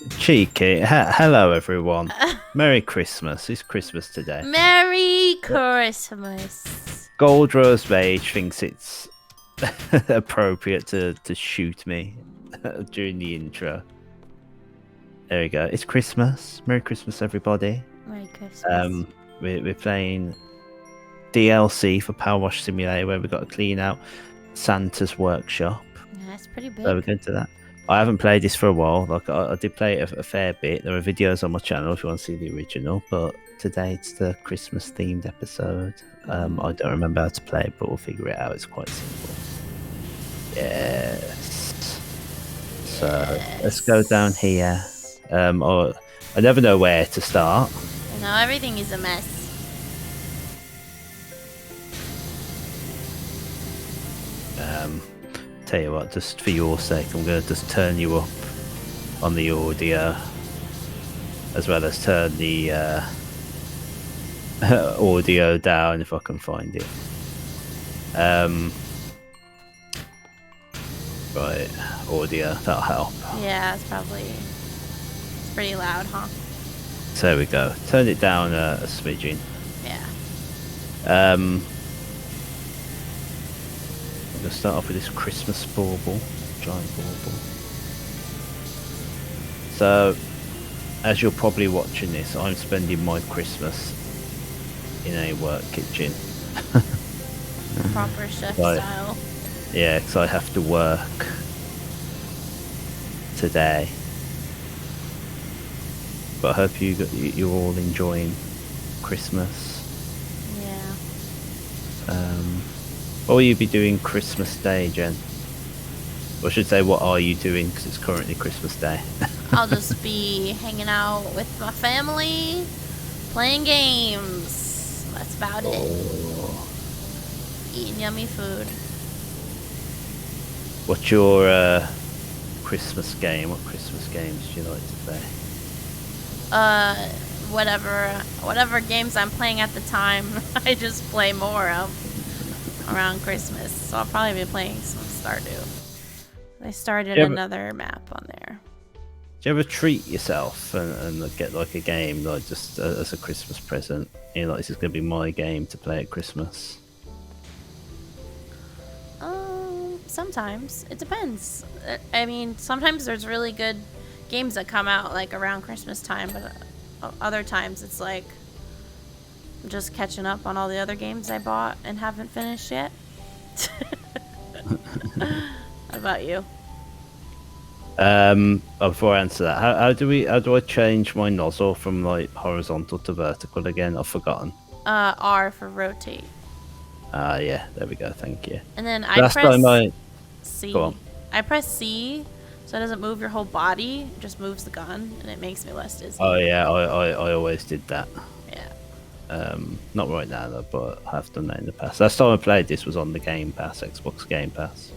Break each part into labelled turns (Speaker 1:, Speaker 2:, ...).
Speaker 1: Cheeky. Hello, everyone. Merry Christmas. It's Christmas today.
Speaker 2: Merry Christmas.
Speaker 1: GOLDROSEMAGE thinks it's appropriate to shoot me during the intro. There we go. It's Christmas. Merry Christmas, everybody.
Speaker 2: Merry Christmas.
Speaker 1: We're playing DLC for PowerWash Simulator, where we've got to clean out Santa's workshop.
Speaker 2: Yeah, that's pretty big.
Speaker 1: So we're going to that. I haven't played this for a while. Like I did play it a fair bit. There are videos on my channel if you want to see the original. But today it's the Christmas themed episode. I don't remember how to play it, but we'll figure it out. It's quite simple. Yes. So let's go down here. I never know where to start.
Speaker 2: No, everything is a mess.
Speaker 1: Tell you what, just for your sake, I'm going to just turn you up on the audio, as well as turn the audio down if I can find it. Right, audio, that'll help.
Speaker 2: Yeah, it's pretty loud, huh?
Speaker 1: So there we go. Turn it down a smidgen.
Speaker 2: Yeah.
Speaker 1: I'm going to start off with this Christmas bauble, giant bauble. So, as you're probably watching this, I'm spending my Christmas in a work kitchen.
Speaker 2: Proper chef style.
Speaker 1: Yeah, because I have to work today. But I hope you're all enjoying Christmas.
Speaker 2: Yeah.
Speaker 1: What will you be doing Christmas Day, Jen? Or I should say, what are you doing? Because it's currently Christmas Day.
Speaker 2: I'll just be hanging out with my family, playing games. That's about it. Eating yummy food.
Speaker 1: What's your Christmas game? What Christmas games do you like to play?
Speaker 2: Whatever games I'm playing at the time, I just play more of around Christmas. So I'll probably be playing some Stardew. They started another map on there.
Speaker 1: Do you ever treat yourself and get like a game like just as a Christmas present? You know, like, this is going to be my game to play at Christmas.
Speaker 2: Sometimes it depends. I mean, sometimes there's really good games that come out like around Christmas time, but other times it's like I'm just catching up on all the other games I bought and haven't finished yet. How about you?
Speaker 1: Before I answer that, how do I change my nozzle from like horizontal to vertical again? I've forgotten.
Speaker 2: R for rotate.
Speaker 1: Yeah, there we go. Thank you.
Speaker 2: And then I press C.
Speaker 1: Go on.
Speaker 2: I press C, so it doesn't move your whole body. It just moves the gun, and it makes me less dizzy.
Speaker 1: Oh yeah, I always did that.
Speaker 2: Yeah.
Speaker 1: Not right now though, but I have done that in the past. Last time I played this was on the Game Pass, Xbox Game Pass.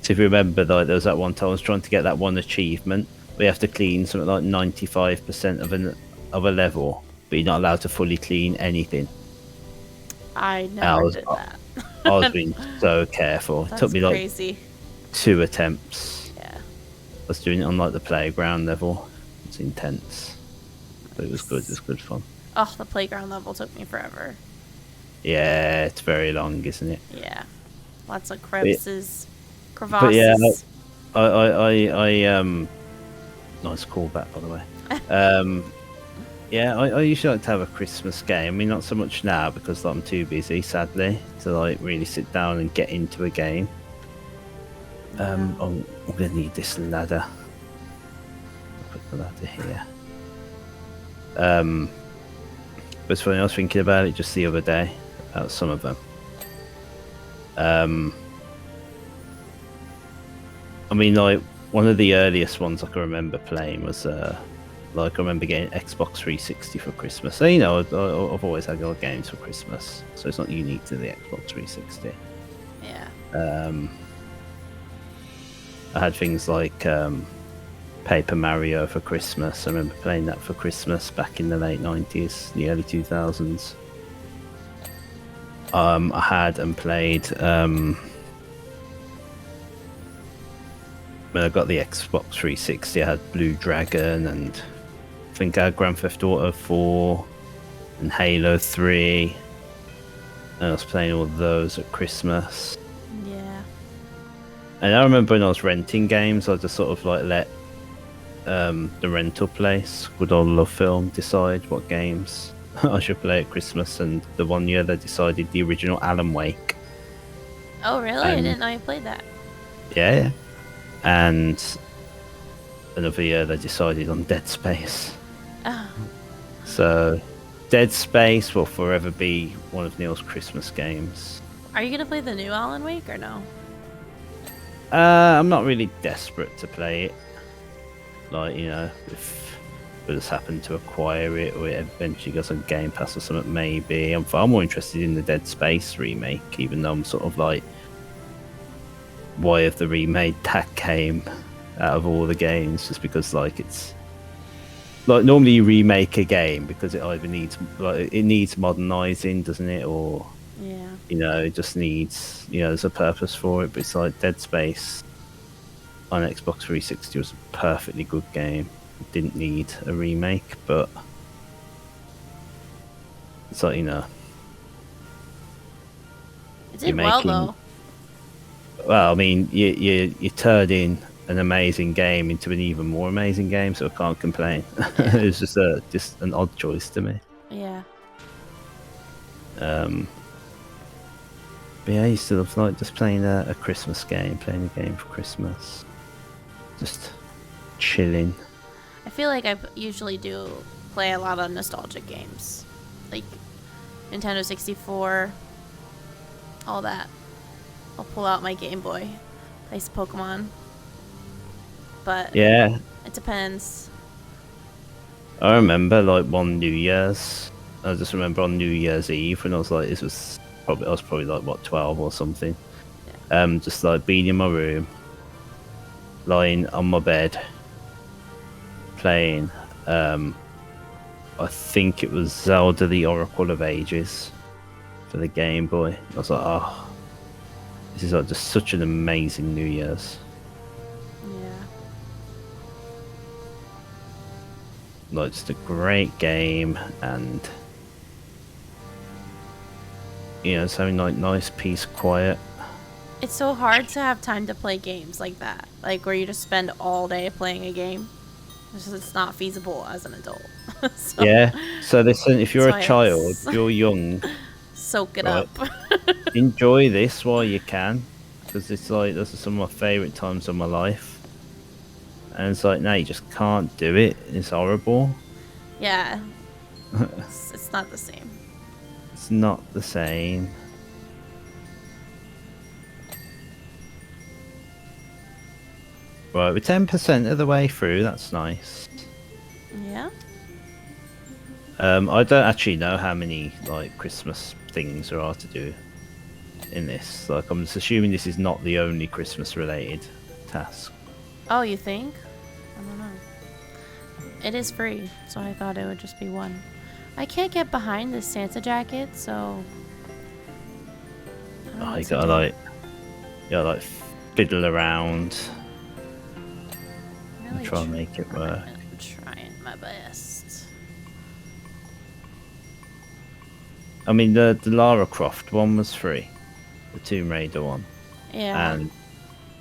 Speaker 1: So if you remember, though, there was that one time I was trying to get that one achievement. We have to clean something like 95% of a level, but you're not allowed to fully clean anything.
Speaker 2: I never did that.
Speaker 1: I was being so careful. It took me like
Speaker 2: crazy.
Speaker 1: 2 attempts.
Speaker 2: Yeah.
Speaker 1: I was doing it on like the playground level. It's intense, but it was good. It was good fun.
Speaker 2: Oh, the playground level took me forever.
Speaker 1: Yeah, it's very long, isn't it?
Speaker 2: Yeah, lots of crevices, crevasses.
Speaker 1: But yeah, nice callback, by the way. Yeah, I usually like to have a Christmas game. I mean, not so much now because I'm too busy, sadly, to like really sit down and get into a game. I'm gonna need this ladder. I'll put the ladder here. But it's funny, I was thinking about it just the other day, about some of them. I mean, like, one of the earliest ones I can remember playing was, like, I remember getting Xbox 360 for Christmas. So, you know, I've always had good games for Christmas, so it's not unique to the Xbox 360.
Speaker 2: Yeah.
Speaker 1: I had things like Paper Mario for Christmas. I remember playing that for Christmas back in the late 90s, the early 2000s. I had and played when I got the Xbox 360, I had Blue Dragon, and I think I had Grand Theft Auto 4 and Halo 3. And I was playing all those at Christmas.
Speaker 2: Yeah.
Speaker 1: And I remember when I was renting games, I just sort of like let the rental place, Good Old Love Film, decide what games I should play at Christmas. And the one year they decided the original Alan Wake.
Speaker 2: Oh, really? I didn't know you played that.
Speaker 1: Yeah. And another year they decided on Dead Space.
Speaker 2: Oh.
Speaker 1: So Dead Space will forever be one of Neil's Christmas games.
Speaker 2: Are you gonna play the new Alan Wake or no?
Speaker 1: I'm not really desperate to play it. Like, you know, if I just happen to acquire it or it eventually goes on Game Pass or something, maybe. I'm far more interested in the Dead Space remake, even though I'm sort of like, why have the remade that game out of all the games? Just because, like, it's like normally you remake a game because it either needs modernizing, doesn't it, or
Speaker 2: Yeah.
Speaker 1: you know, it just needs, you know, there's a purpose for it. But it's like Dead Space on Xbox 360 was a perfectly good game. It didn't need a remake, but it's like, you know,
Speaker 2: It did well though.
Speaker 1: Well, I mean, you turned in an amazing game into an even more amazing game, so I can't complain.
Speaker 2: Yeah.
Speaker 1: It's just an odd choice to me.
Speaker 2: Yeah.
Speaker 1: But yeah, I used to love like just playing a Christmas game, playing a game for Christmas, just chilling.
Speaker 2: I feel like I usually do play a lot of nostalgic games, like Nintendo 64, all that. I'll pull out my Game Boy, play some Pokemon, but
Speaker 1: Yeah,
Speaker 2: it depends.
Speaker 1: I remember like one New Year's. I just remember on New Year's Eve when I was like, I was probably like what 12 or something. Just like being in my room, lying on my bed, playing. I think it was Zelda: The Oracle of Ages for the Game Boy. I was like, oh, this is like just such an amazing New Year's.
Speaker 2: Yeah.
Speaker 1: Like just a great game, and you know, it's having like nice peace, quiet.
Speaker 2: It's so hard to have time to play games like that, like where you just spend all day playing a game. It's not feasible as an adult. So,
Speaker 1: Yeah. So listen, if you're
Speaker 2: that's
Speaker 1: a
Speaker 2: why
Speaker 1: child,
Speaker 2: it's-
Speaker 1: if you're young,
Speaker 2: soak it
Speaker 1: Right.
Speaker 2: up.
Speaker 1: enjoy this while you can, because it's like those are some of my favourite times of my life. And it's like, no, you just can't do it. It's horrible.
Speaker 2: Yeah. It's not the same.
Speaker 1: It's not the same. Right, we're 10% of the way through. That's nice.
Speaker 2: Yeah.
Speaker 1: I don't actually know how many like Christmas things there are to do in this. Like, I'm just assuming this is not the only Christmas-related task.
Speaker 2: Oh, you think? I don't know. It is free, so I thought it would just be one. I can't get behind this Santa jacket, so. I don't know
Speaker 1: Oh,
Speaker 2: what
Speaker 1: you
Speaker 2: to
Speaker 1: gotta
Speaker 2: do.
Speaker 1: like fiddle around
Speaker 2: Really
Speaker 1: and try and make it work.
Speaker 2: I'm trying my best.
Speaker 1: I mean, the Lara Croft one was free, the Tomb Raider one,
Speaker 2: Yeah.
Speaker 1: and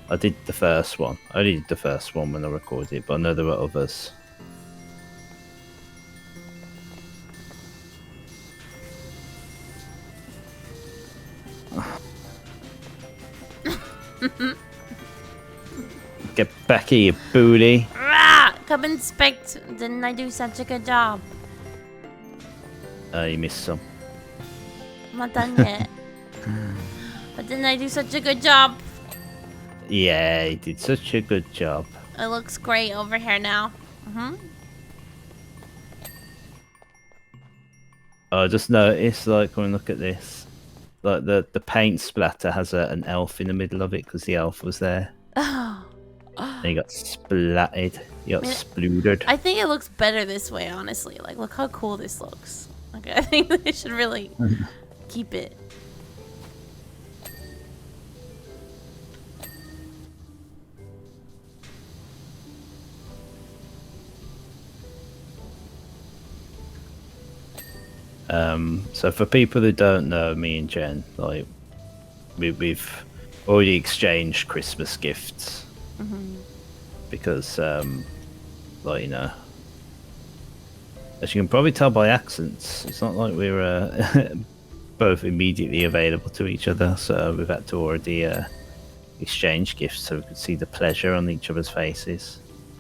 Speaker 1: I did the first one. I only did the first one when I recorded it, but I know there were others. Get back here, you booty.
Speaker 2: Rah! Come inspect. Didn't I do such a good job?
Speaker 1: You missed some.
Speaker 2: I'm not done yet. But didn't I do such a good job?
Speaker 1: Yeah, you did such a good job.
Speaker 2: It looks great over here now.
Speaker 1: I just noticed, like, when I look at this, like the paint splatter has an elf in the middle of it because the elf was there. And he got splattered. He got sploodered.
Speaker 2: I think it looks better this way, honestly. Like, look how cool this looks. Okay, I think they should really keep it.
Speaker 1: So for people who don't know me and Jen, like we've already exchanged Christmas gifts because, like, you know, as you can probably tell by accents, it's not like we're both immediately available to each other. So we've had to already exchange gifts so we could see the pleasure on each other's faces.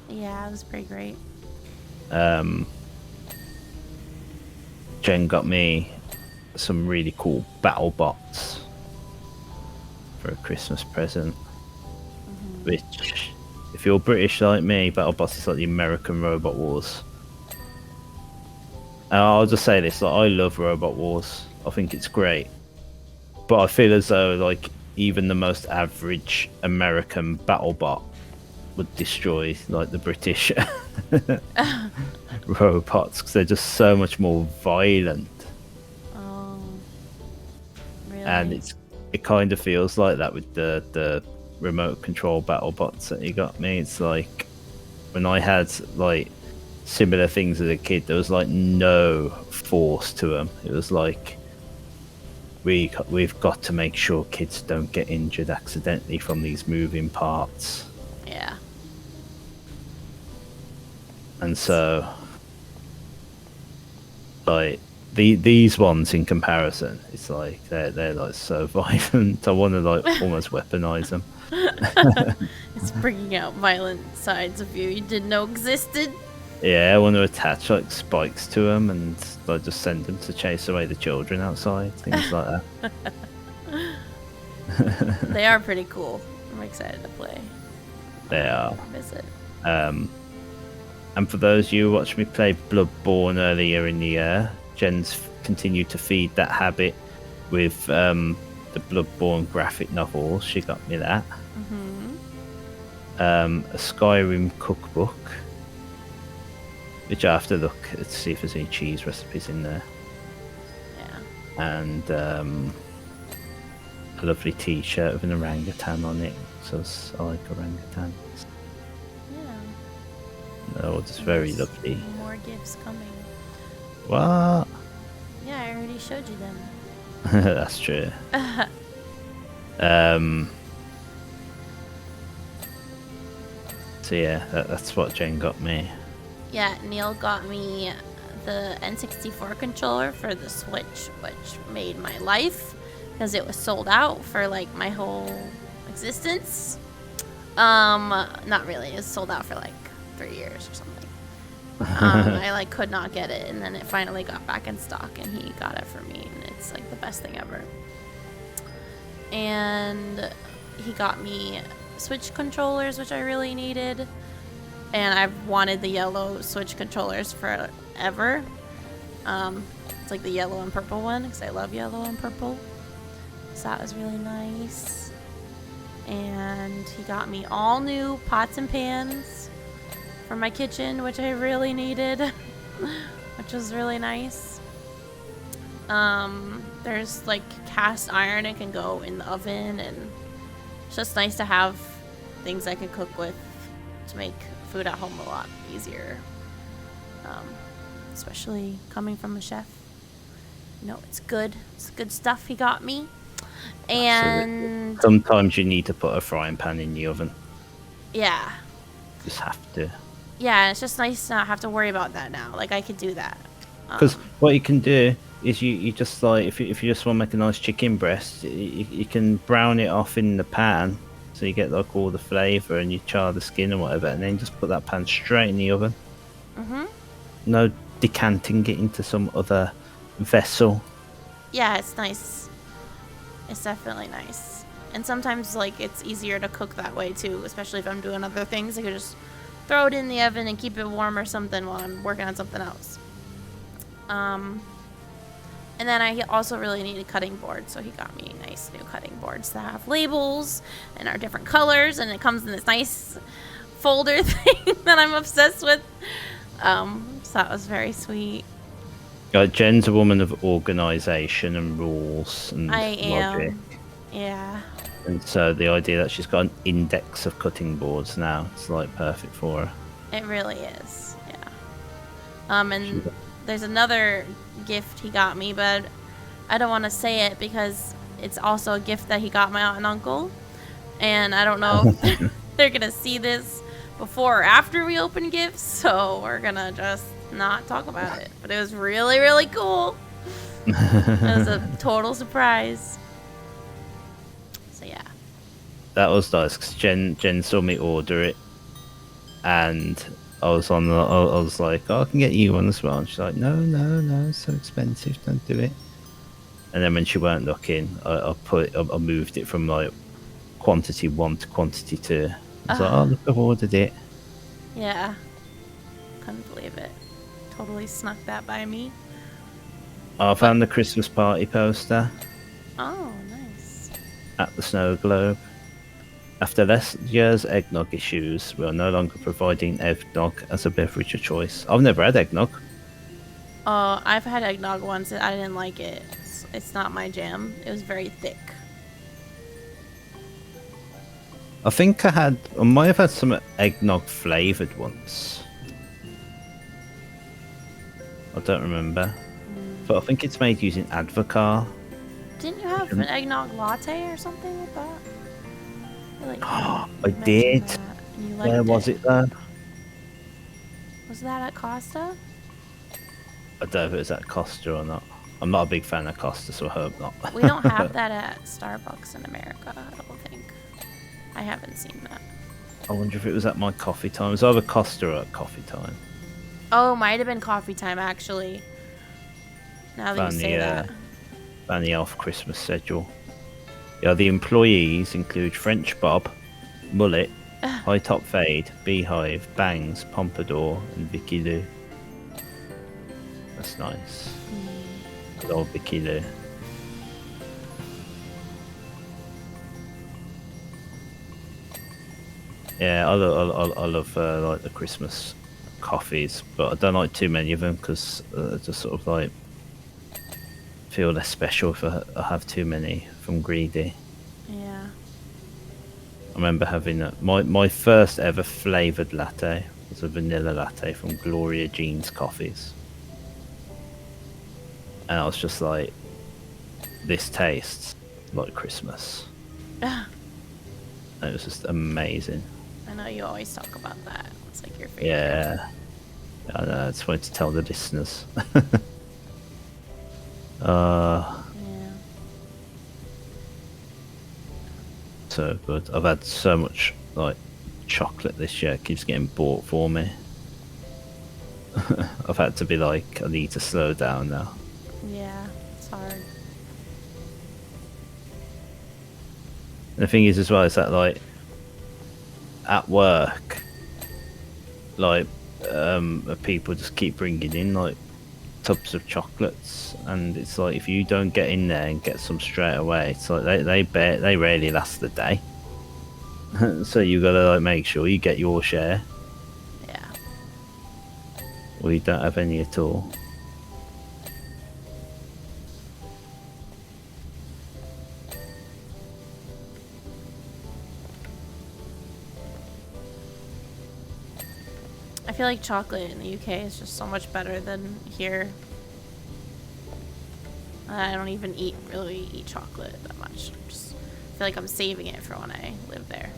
Speaker 2: Yeah, it was pretty great.
Speaker 1: Jen got me some really cool battle bots for a Christmas present. Which, if you're British like me, battle bots is like the American Robot Wars. And I'll just say this: like, I love Robot Wars. I think it's great, but I feel as though like even the most average American battle bot would destroy like the British robots because they're just so much more violent.
Speaker 2: Oh, really?
Speaker 1: And it kind of feels like that with the remote control battle bots that you got me. It's like when I had like similar things as a kid, there was like no force to them. It was like we've got to make sure kids don't get injured accidentally from these moving parts.
Speaker 2: Yeah.
Speaker 1: And so, like these ones in comparison, it's like they're like so violent. I want to like almost weaponize them.
Speaker 2: It's bringing out violent sides of you didn't know existed.
Speaker 1: Yeah, I want to attach like spikes to them and like just send them to chase away the children outside, things like that.
Speaker 2: They are pretty cool. I'm excited to play.
Speaker 1: They are.
Speaker 2: Visit.
Speaker 1: And for those of you who watched me play Bloodborne earlier in the year, Jen's continued to feed that habit with the Bloodborne graphic novels. She got me that. A Skyrim cookbook, which I have to look to see if there's any cheese recipes in there.
Speaker 2: Yeah.
Speaker 1: And a lovely t-shirt with an orangutan on it. So I like orangutans.
Speaker 2: Yeah.
Speaker 1: Oh, it's very lovely.
Speaker 2: More gifts coming.
Speaker 1: What?
Speaker 2: Yeah, I already showed you them.
Speaker 1: That's true. So yeah, that's what Jen got me.
Speaker 2: Yeah, Neil got me the N64 controller for the Switch, which made my life because it was sold out for like my whole existence. Not really. It was sold out for like 3 years or something. I like could not get it, and then it finally got back in stock, and he got it for me, and it's like the best thing ever. And he got me Switch controllers, which I really needed. And I've wanted the yellow Switch controllers forever. It's like the yellow and purple one, because I love yellow and purple. So that was really nice. And he got me all new pots and pans for my kitchen, which I really needed, which was really nice. There's like cast iron it can go in the oven, and it's just nice to have things I can cook with to make food at home a lot easier, especially coming from a chef. You know, it's good stuff he got me. And
Speaker 1: absolutely. Sometimes you need to put a frying pan in the oven.
Speaker 2: Yeah,
Speaker 1: Just have to.
Speaker 2: yeah, it's just nice to not have to worry about that now. Like, I could do that
Speaker 1: Because what you can do is you just like if you just want to make a nice chicken breast, you can brown it off in the pan, so you get like all the flavour, and you char the skin or whatever, and then just put that pan straight in the oven. No decanting it into some other vessel.
Speaker 2: Yeah, it's nice. It's definitely nice. And sometimes like it's easier to cook that way too, especially if I'm doing other things. I could just throw it in the oven and keep it warm or something while I'm working on something else. And then I also really needed cutting boards, so he got me nice new cutting boards that have labels and are different colors, and it comes in this nice folder thing that I'm obsessed with. So that was very sweet.
Speaker 1: Jen's a woman of organisation and rules and
Speaker 2: I
Speaker 1: logic.
Speaker 2: am. Yeah.
Speaker 1: And so the idea that she's got an index of cutting boards now, it's like perfect for her.
Speaker 2: It really is. Yeah. And there's another gift he got me, but I don't want to say it because it's also a gift that he got my aunt and uncle. And I don't know if they're going to see this before or after we open gifts, so we're going to just not talk about it. But it was really, really cool. It was a total surprise. So, yeah.
Speaker 1: That was nice because Jen saw me order it, and I was like, oh, I can get you one as well. And she's like, no, it's so expensive, don't do it. And then when she weren't looking, I moved it from like quantity 1 to quantity 2. I was like, oh, look, I've ordered it.
Speaker 2: Yeah. Couldn't believe it. Totally snuck that by me.
Speaker 1: I found the Christmas party poster.
Speaker 2: Oh, nice.
Speaker 1: At the Snow Globe. After last year's eggnog issues, we are no longer providing eggnog as a beverage of choice. I've never had eggnog.
Speaker 2: Oh, I've had eggnog once. I didn't like it. It's not my jam. It was very thick.
Speaker 1: I think I might have had some eggnog flavoured once. I don't remember. But I think it's made using Advocar.
Speaker 2: Didn't you have an eggnog latte or something like that?
Speaker 1: I did. Where was it though?
Speaker 2: Was that at Costa?
Speaker 1: I don't know if it was at Costa or not. I'm not a big fan of Costa, so I hope not.
Speaker 2: We don't have that at Starbucks in America, I don't think. I haven't seen that.
Speaker 1: I wonder if it was at my coffee time. It was either Costa or at coffee time.
Speaker 2: Oh, might have been coffee time, actually. Now that you say that.
Speaker 1: Found the Elf Christmas schedule. Yeah, the employees include French Bob, Mullet, High Top Fade, Beehive, Bangs, Pompadour, and Vicky Lou. That's nice. Good old Vicky Lou. Yeah, I love like the Christmas coffees, but I don't like too many of them because I just sort of like feel less special if I have too many from greedy.
Speaker 2: Yeah.
Speaker 1: I remember having my first ever flavoured latte was a vanilla latte from Gloria Jean's Coffees. And I was just like, this tastes like Christmas. And it was just amazing.
Speaker 2: I know you always talk about that. It's like your favorite.
Speaker 1: Yeah. I know, I just wanted to tell the listeners.
Speaker 2: Yeah.
Speaker 1: So good. I've had so much like chocolate this year. It keeps getting bought for me. I've had to be like, I need to slow down now.
Speaker 2: Yeah, it's hard.
Speaker 1: And the thing is as well is that like at work, like people just keep bringing in like tubs of chocolates, and it's like if you don't get in there and get some straight away, it's like they rarely last the day. So you gotta like make sure you get your share.
Speaker 2: Yeah.
Speaker 1: Or you don't have any at all.
Speaker 2: I feel like chocolate in the UK is just so much better than here. I don't even really eat chocolate that much. I just feel like I'm saving it for when I live there.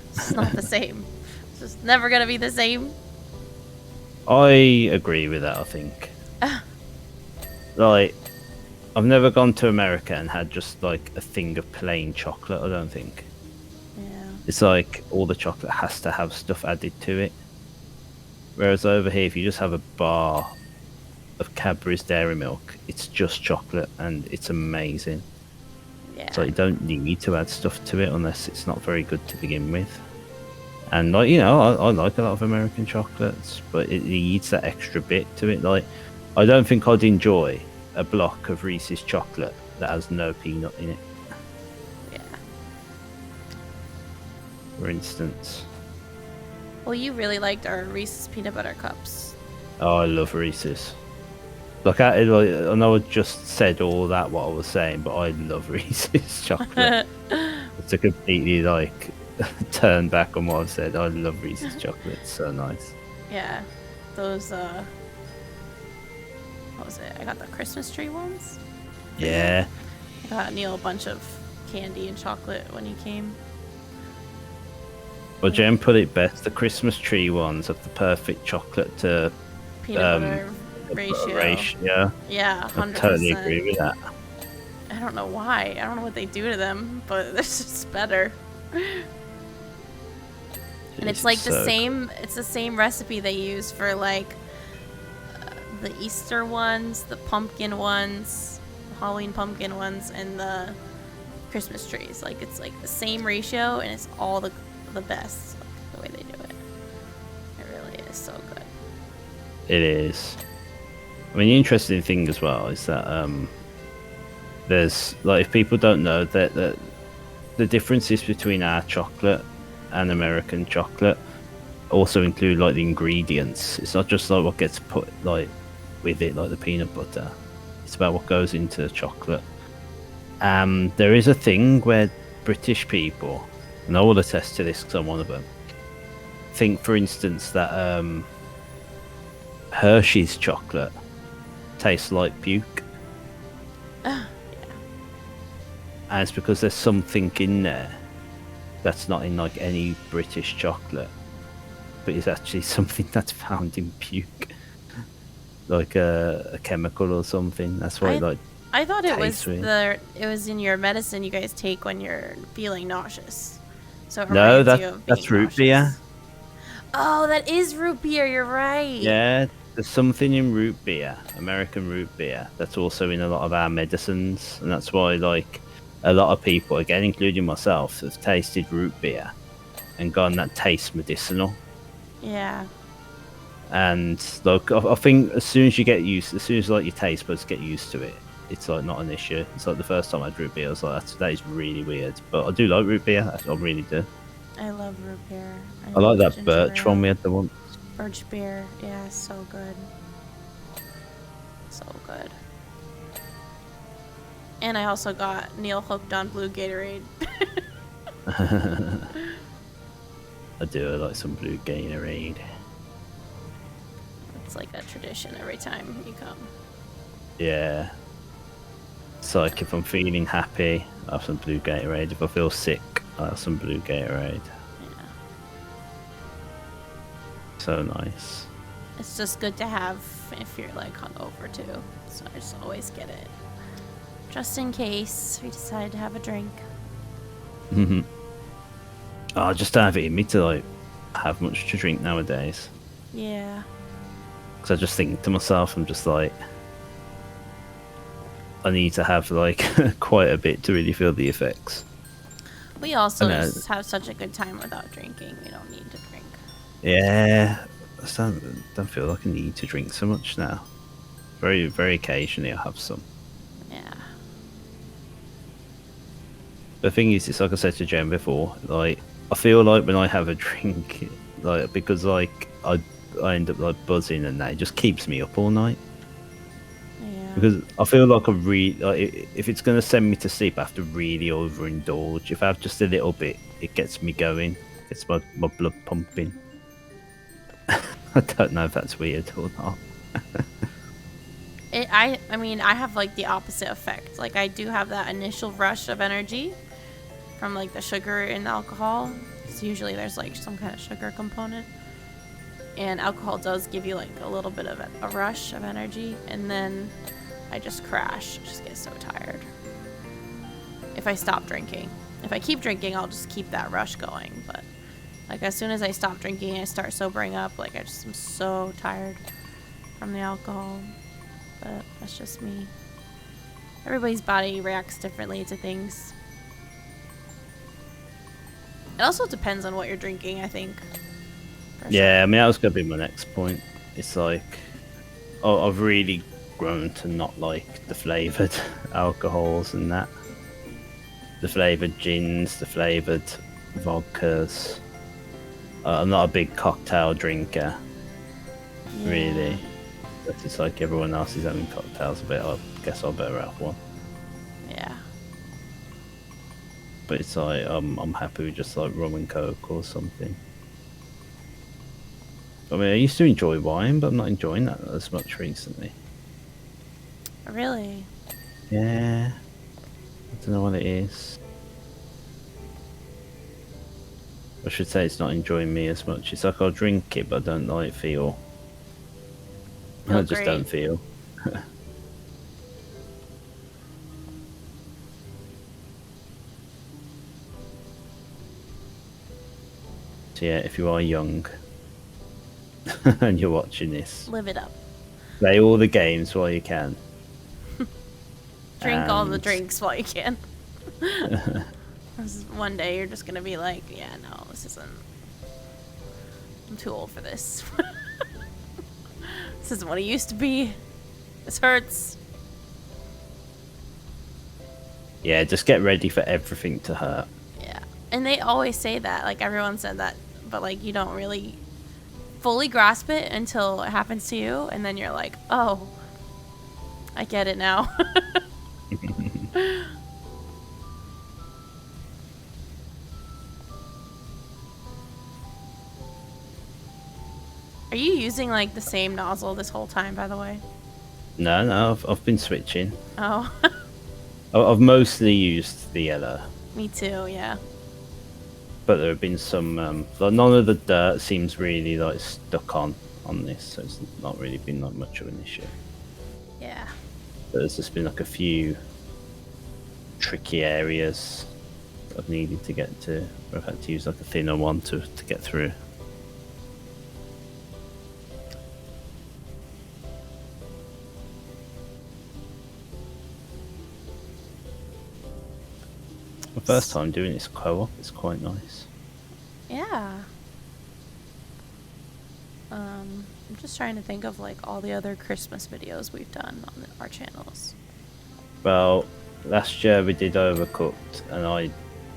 Speaker 2: It's not the same. It's just never gonna be the same.
Speaker 1: I agree with that, I think. Like, I've never gone to America and had just like a thing of plain chocolate, I don't think.
Speaker 2: Yeah.
Speaker 1: It's like all the chocolate has to have stuff added to it. Whereas over here, if you just have a bar of Cadbury's Dairy Milk, it's just chocolate and it's amazing.
Speaker 2: Yeah.
Speaker 1: So you don't need to add stuff to it unless it's not very good to begin with. And like, you know, I like a lot of American chocolates, but it needs that extra bit to it. Like, I don't think I'd enjoy a block of Reese's chocolate that has no peanut in it.
Speaker 2: Yeah.
Speaker 1: For instance.
Speaker 2: Well, you really liked our Reese's peanut butter cups.
Speaker 1: Oh, I love Reese's. Like, I know I just said all that what I was saying, but I love Reese's chocolate. It's a completely like turn back on what I've said. I love Reese's chocolate. It's so nice.
Speaker 2: Yeah. Those what was it? I got the Christmas tree ones.
Speaker 1: Yeah.
Speaker 2: I got Neil a bunch of candy and chocolate when he came.
Speaker 1: Well, Jen put it best. The Christmas tree ones have the perfect chocolate to
Speaker 2: Peanut butter ratio. Yeah, 100%.
Speaker 1: I totally agree with that.
Speaker 2: I don't know why. I don't know what they do to them, but they're just better. And it's like the same. It's the same recipe they use for like the Easter ones, the pumpkin ones, the Halloween pumpkin ones, and the Christmas trees. Like it's like the same ratio, and it's all the best. Like, the way they do it. It really is so good.
Speaker 1: It is. I mean, the interesting thing as well is that there's like, if people don't know that the differences between our chocolate and American chocolate also include like the ingredients. It's not just like what gets put like with it, like the peanut butter. It's about what goes into the chocolate. There is a thing where British people, and I will attest to this because I'm one of them, think, for instance, that Hershey's chocolate tastes like puke.
Speaker 2: Yeah.
Speaker 1: And it's because there's something in there that's not in like any British chocolate, but it's actually something that's found in puke, like a chemical or something. That's why
Speaker 2: I thought it was
Speaker 1: weird.
Speaker 2: it was in your medicine you guys take when you're feeling nauseous. So it
Speaker 1: No,
Speaker 2: reminds you of being
Speaker 1: that's root
Speaker 2: nauseous.
Speaker 1: beer.
Speaker 2: Oh, that is root beer. You're right.
Speaker 1: Yeah, there's something in root beer, American root beer, that's also in a lot of our medicines, and that's why like a lot of people, again including myself, have tasted root beer and gone, that tastes medicinal.
Speaker 2: Yeah.
Speaker 1: And like I think as soon as like your taste buds get used to it, it's like not an issue. It's like the first time I had root beer, I was like, that is really weird. But I do like root beer. I really do.
Speaker 2: I love root beer.
Speaker 1: I like that birch one we had the one.
Speaker 2: Birch beer, yeah, so good. So good. And I also got Neil hooked on blue Gatorade.
Speaker 1: I do like some blue Gatorade.
Speaker 2: It's like a tradition every time you come.
Speaker 1: Yeah. It's like if I'm feeling happy, I have some blue Gatorade. If I feel sick, I have some blue Gatorade.
Speaker 2: Yeah.
Speaker 1: So nice.
Speaker 2: It's just good to have if you're like hungover too. So I just always get it. Just in case we decide to have a drink.
Speaker 1: I just don't have it in me to like have much to drink nowadays.
Speaker 2: Yeah.
Speaker 1: Because I just think to myself, I'm just like, I need to have like quite a bit to really feel the effects.
Speaker 2: We also just have such a good time without drinking. We don't need to drink.
Speaker 1: Yeah, I just don't feel like I need to drink so much now. Very, very occasionally I have some.
Speaker 2: Yeah.
Speaker 1: The thing is, it's like I said to Jen before, like I feel like when I have a drink, like because like I end up like buzzing and that, it just keeps me up all night.
Speaker 2: Yeah.
Speaker 1: Because I feel like if it's gonna send me to sleep, I have to really overindulge. If I have just a little bit, it gets me going, gets my blood pumping. I don't know if that's weird or not.
Speaker 2: I mean, I have like the opposite effect. Like I do have that initial rush of energy from like the sugar and alcohol. So usually there's like some kind of sugar component. And alcohol does give you like a little bit of a rush of energy, and then I just crash. Just get so tired. If I stop drinking. If I keep drinking, I'll just keep that rush going. But like as soon as I stop drinking, I start sobering up. Like I just am so tired from the alcohol. But that's just me. Everybody's body reacts differently to things. It also depends on what you're drinking, I think.
Speaker 1: Yeah, I mean, that was going to be my next point. It's like, I've really grown to not like the flavoured alcohols and that. The flavoured gins, the flavoured vodkas. I'm not a big cocktail drinker, really. But it's like everyone else is having cocktails a bit. I guess I'll better have one.
Speaker 2: Yeah.
Speaker 1: But it's like, I'm happy with just like rum and coke or something. I mean, I used to enjoy wine, but I'm not enjoying that as much recently.
Speaker 2: Really?
Speaker 1: Yeah. I don't know what it is. I should say it's not enjoying me as much. It's like I'll drink it, but I don't like feel. I just
Speaker 2: Great.
Speaker 1: don't feel. So yeah, if you are young and you're watching this,
Speaker 2: Live it up.
Speaker 1: play all the games while you can.
Speaker 2: Drink all the
Speaker 1: And-
Speaker 2: drinks while you can. One day you're just gonna be like, yeah, no, this isn't. I'm too old for this. This isn't what it used to be. This hurts.
Speaker 1: Yeah, just get ready for everything to hurt.
Speaker 2: Yeah. And they always say that. Like, everyone said that. But, like, you don't really fully grasp it until it happens to you. And then you're like, oh, I get it now. Are you using, like, the same nozzle this whole time, by the way?
Speaker 1: No, I've been switching.
Speaker 2: Oh.
Speaker 1: I've mostly used the yellow,
Speaker 2: Me too, yeah.
Speaker 1: but there have been some. Like none of the dirt seems really like stuck on this, so it's not really been like much of an issue.
Speaker 2: Yeah.
Speaker 1: But there's just been like a few tricky areas that I've needed to get to. Where I've had to use like a thinner one to get through. My first time doing this co-op, it's quite nice.
Speaker 2: Yeah. I'm just trying to think of like all the other Christmas videos we've done on our channels.
Speaker 1: Well, last year we did Overcooked, and I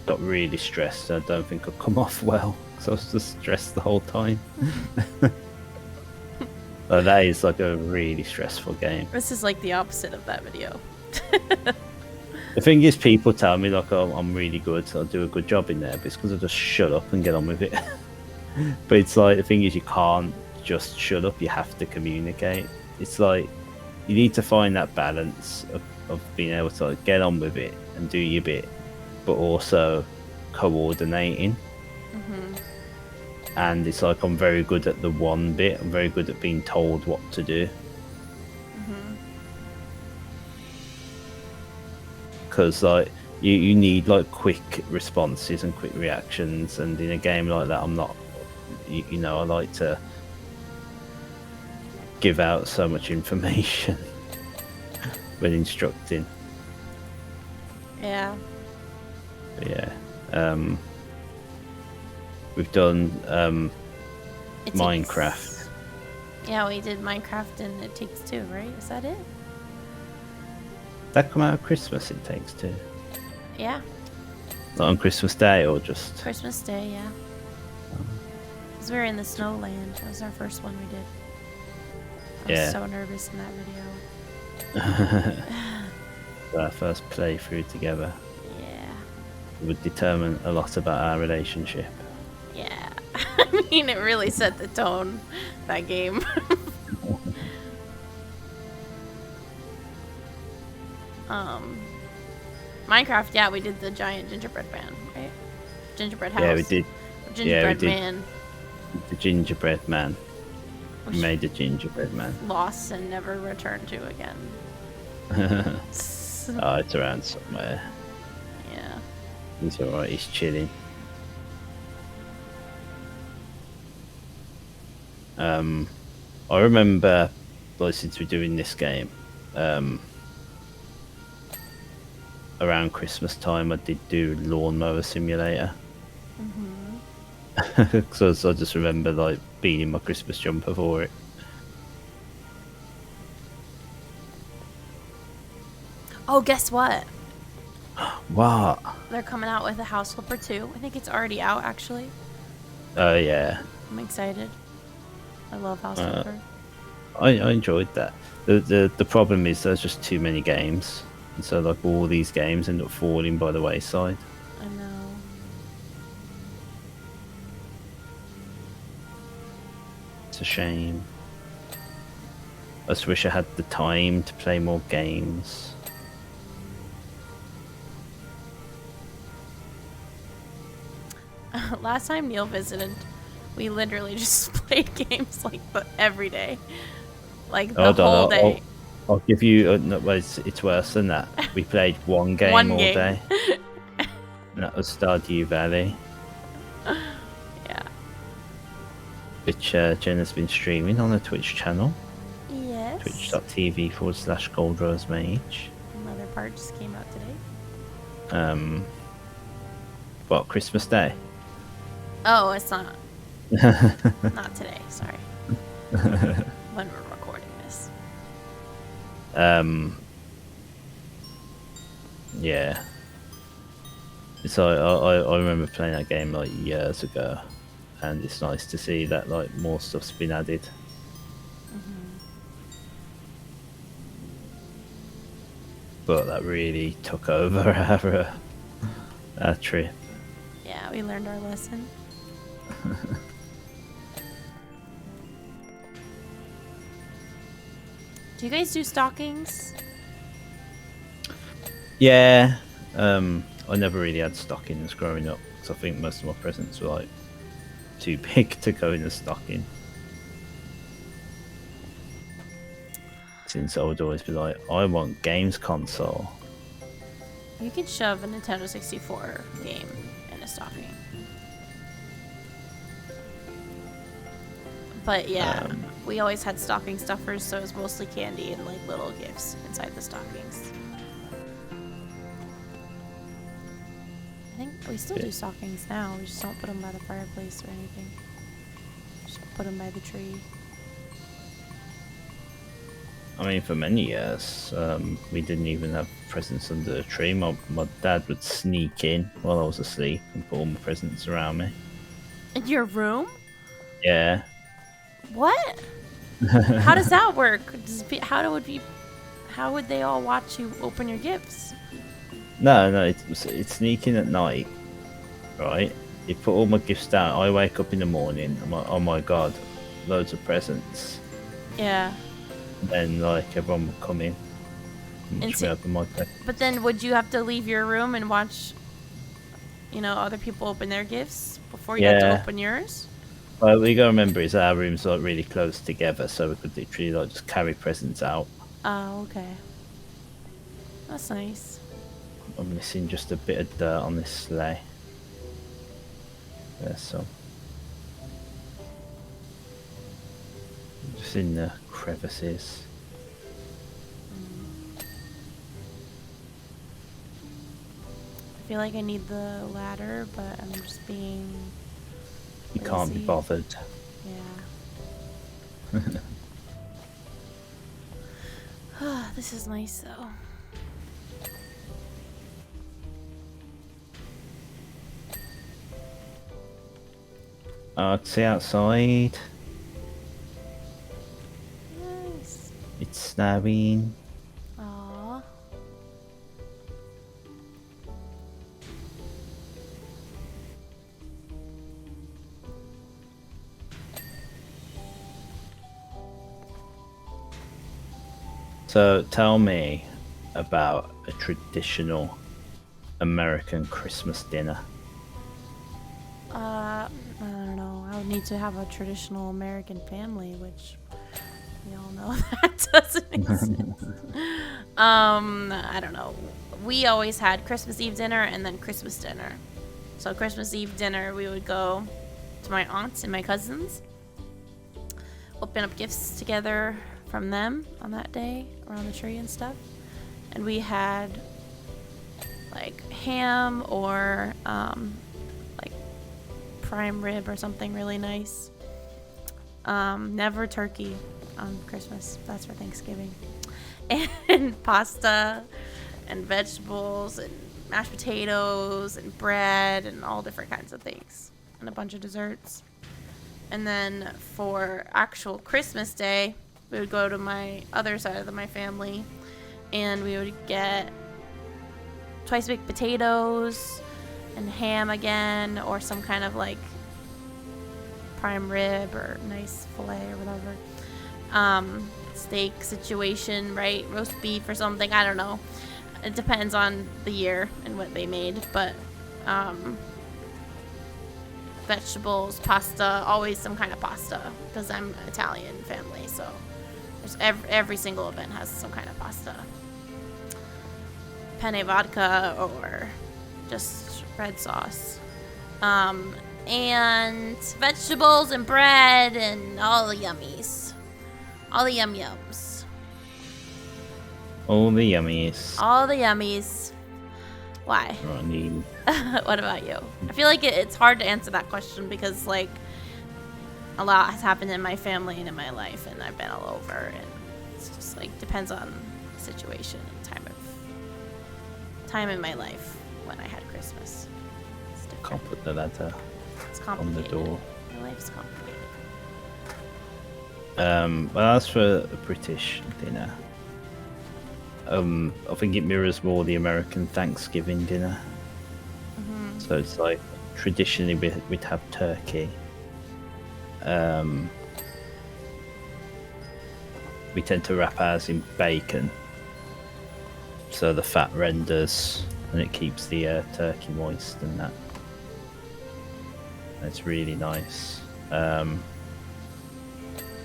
Speaker 1: got really stressed. I don't think I'd come off well, because I was just stressed the whole time. So that is like a really stressful game.
Speaker 2: This is like the opposite of that video.
Speaker 1: The thing is, people tell me like, oh, I'm really good, I'll do a good job in there, but it's because I just shut up and get on with it. But it's like, the thing is, you can't just shut up, you have to communicate. It's like, you need to find that balance of being able to like, get on with it and do your bit, but also coordinating. And it's like, I'm very good at the one bit, I'm very good at being told what to do. Because like you need like quick responses and quick reactions, and in a game like that, I'm not, you know, I like to give out so much information when instructing.
Speaker 2: Yeah.
Speaker 1: But yeah, we've done
Speaker 2: It
Speaker 1: Minecraft.
Speaker 2: Takes... Yeah, we did Minecraft and It Takes Two, right? Is that it?
Speaker 1: That come out at Christmas, It Takes Two.
Speaker 2: Yeah.
Speaker 1: Not on Christmas Day, or just
Speaker 2: Christmas Day, yeah. Because we were in the snowland. That was our first one we did. I was
Speaker 1: Yeah.
Speaker 2: so nervous in that video.
Speaker 1: our first playthrough together.
Speaker 2: Yeah.
Speaker 1: It would determine a lot about our relationship.
Speaker 2: Yeah. I mean, it really set the tone, that game. Minecraft, yeah, we did the giant gingerbread man, right? Gingerbread house.
Speaker 1: Yeah, we did.
Speaker 2: Gingerbread
Speaker 1: did.
Speaker 2: man.
Speaker 1: The gingerbread man.
Speaker 2: Which
Speaker 1: We made a gingerbread man.
Speaker 2: lost and never returned to again.
Speaker 1: Oh, it's around somewhere.
Speaker 2: Yeah.
Speaker 1: He's alright, he's chilling. I remember, well, since we're doing this game, around Christmas time, I did do Lawnmower Simulator. So I just remember like being in my Christmas jumper for it.
Speaker 2: Oh, guess what?
Speaker 1: What?
Speaker 2: They're coming out with a House Flipper 2. I think it's already out, actually.
Speaker 1: Oh yeah,
Speaker 2: I'm excited. I love House Flipper.
Speaker 1: I enjoyed that. The problem is there's just too many games, and so like all these games end up falling by the wayside.
Speaker 2: I know.
Speaker 1: It's a shame. I just wish I had the time to play more games.
Speaker 2: Last time Neil visited, we literally just played games like every day, like the whole day.
Speaker 1: I'll give you. No, well, it's worse than that. We played one game
Speaker 2: One
Speaker 1: all
Speaker 2: game.
Speaker 1: day. And that was Stardew Valley.
Speaker 2: Yeah.
Speaker 1: Which Jen has been streaming on a Twitch channel.
Speaker 2: Yes.
Speaker 1: Twitch.tv/GoldRoseMage.
Speaker 2: Another part just came out today.
Speaker 1: What, Christmas Day?
Speaker 2: Oh, it's not. Not today. Sorry. When we're recording this.
Speaker 1: Yeah. So I remember playing that game like years ago, and it's nice to see that like more stuff's been added. But that really took over our trip.
Speaker 2: Yeah, we learned our lesson. Do you guys do stockings?
Speaker 1: Yeah. I never really had stockings growing up, because I think most of my presents were like too big to go in a stocking. Since I would always be like, I want games console.
Speaker 2: You could shove a Nintendo 64 game in a stocking. But yeah, we always had stocking stuffers, so it was mostly candy and like little gifts inside the stockings. I think we still do stockings now. We just don't put them by the fireplace or anything. Just put them by the tree.
Speaker 1: I mean, for many years, we didn't even have presents under the tree. My dad would sneak in while I was asleep and put all my presents around me.
Speaker 2: In your room?
Speaker 1: Yeah.
Speaker 2: What? How does that work? How would they all watch you open your gifts?
Speaker 1: No, it's sneaking at night, right? You put all my gifts down. I wake up in the morning. I'm like, oh my god, loads of presents.
Speaker 2: Yeah.
Speaker 1: And then like everyone would come in. And me open my presents.
Speaker 2: But then would you have to leave your room and watch, other people open their gifts before you had to open yours?
Speaker 1: Well, what you gotta remember is our rooms are really close together, so we could literally like just carry presents out.
Speaker 2: Oh, okay. That's nice.
Speaker 1: I'm missing just a bit of dirt on this sleigh. There's some. Just in the crevices.
Speaker 2: I feel like I need the ladder, but I'm just being
Speaker 1: You
Speaker 2: lazy.
Speaker 1: can't be bothered.
Speaker 2: Yeah. This is nice though.
Speaker 1: I'd see outside.
Speaker 2: Nice.
Speaker 1: It's snowing.
Speaker 2: Aww.
Speaker 1: So tell me about a traditional American Christmas dinner.
Speaker 2: I don't know. I would need to have a traditional American family, which we all know that doesn't exist. I don't know. We always had Christmas Eve dinner and then Christmas dinner. So Christmas Eve dinner, we would go to my aunts and my cousins, open up gifts together from them on that day around the tree and stuff. And we had like ham or like prime rib or something really nice. Never turkey on Christmas. That's for Thanksgiving. And pasta and vegetables and mashed potatoes and bread and all different kinds of things. And a bunch of desserts. And then for actual Christmas Day, we would go to my other side of my family and we would get twice baked potatoes and ham again, or some kind of like prime rib or nice filet or whatever. steak situation, right? Roast beef or something. I don't know. It depends on the year and what they made, but vegetables, pasta, always some kind of pasta because I'm Italian family, so there's every single event has some kind of pasta. Penne vodka or just red sauce. And vegetables and bread and all the yummies. All the yums.
Speaker 1: All the yummies.
Speaker 2: All the yummies. Why?
Speaker 1: Running.
Speaker 2: What about you? I feel like it's hard to answer that question because, like, a lot has happened in my family and in my life, and I've been all over, and it's just, like, depends on the situation and time in my life when I had Christmas.
Speaker 1: Can't put the letter
Speaker 2: It's
Speaker 1: on
Speaker 2: complicated.
Speaker 1: the door.
Speaker 2: My life's complicated.
Speaker 1: Well, as for a British dinner, I think it mirrors more the American Thanksgiving dinner.
Speaker 2: Mm-hmm.
Speaker 1: So it's like traditionally we'd have turkey. We tend to wrap ours in bacon, so the fat renders and it keeps the turkey moist and that. It's really nice.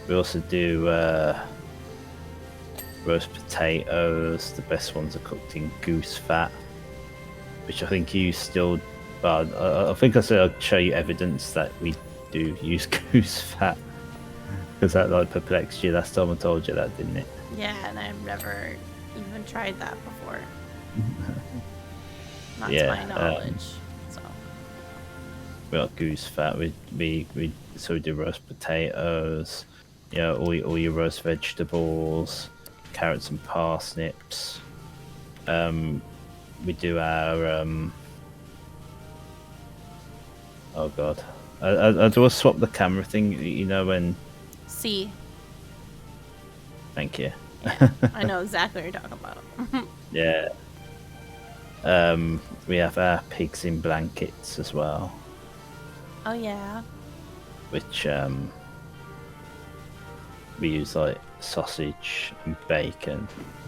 Speaker 1: We also do roast potatoes. The best ones are cooked in goose fat, which I think you still. I think I said I'd show you evidence that we do use goose fat because that like perplexed you last time I told you that, didn't it?
Speaker 2: Yeah, and I've never even tried that before. Not
Speaker 1: Yeah,
Speaker 2: to my knowledge. So.
Speaker 1: We got goose fat. We do roast potatoes. Yeah, all your roast vegetables, carrots and parsnips. We do our oh god, I do a swap the camera thing. You know when?
Speaker 2: See,
Speaker 1: Thank you.
Speaker 2: I know exactly what you're talking about.
Speaker 1: Yeah. We have our pigs in blankets as well,
Speaker 2: Oh yeah.
Speaker 1: which we use like sausage and bacon.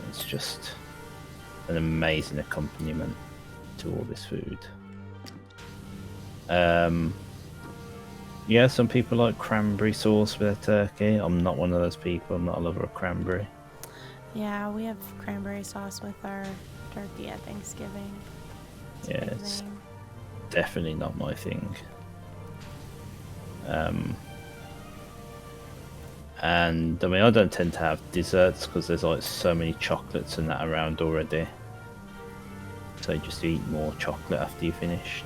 Speaker 1: It's just an amazing accompaniment to all this food. Yeah, some people like cranberry sauce with their turkey. I'm not one of those people. I'm not a lover of cranberry.
Speaker 2: Yeah, we have cranberry sauce with our turkey at Thanksgiving. It's a
Speaker 1: Yeah,
Speaker 2: big
Speaker 1: it's
Speaker 2: thing.
Speaker 1: definitely not my thing. And I mean, I don't tend to have desserts because there's like so many chocolates and that around already. So you just eat more chocolate after you finished.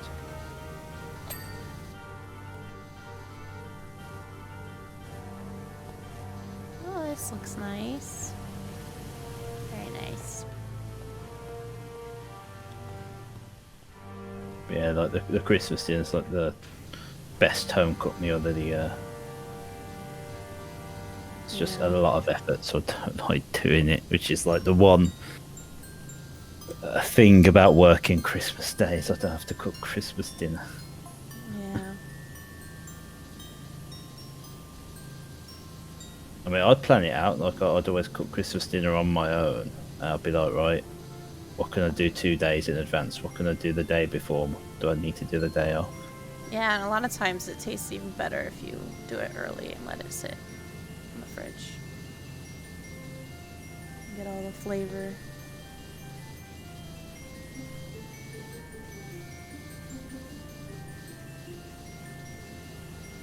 Speaker 2: Oh, this looks nice. Very nice.
Speaker 1: Yeah, like the Christmas dinner's like the best home cooked meal of the year. It's just a lot of effort, so I don't like doing it, which is like the one thing about working Christmas days. I don't have to cook Christmas dinner.
Speaker 2: Yeah.
Speaker 1: I mean, I'd plan it out. Like I'd always cook Christmas dinner on my own. And I'd be like, right, what can I do 2 days in advance? What can I do the day before? Do I need to do the day off?
Speaker 2: Yeah, and a lot of times it tastes even better if you do it early and let it sit in the fridge. Get all the flavor.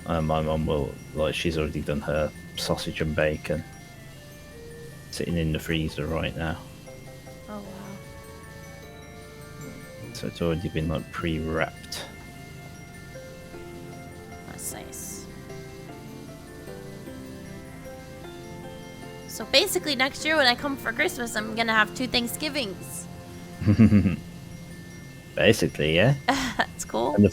Speaker 1: My mum will, like, she's already done her sausage and bacon. Sitting in the freezer right now.
Speaker 2: Oh wow.
Speaker 1: So it's already been, like, pre-wrapped.
Speaker 2: That's nice. So basically next year when I come for Christmas, I'm gonna have 2 Thanksgivings.
Speaker 1: Basically, yeah.
Speaker 2: That's cool.
Speaker 1: And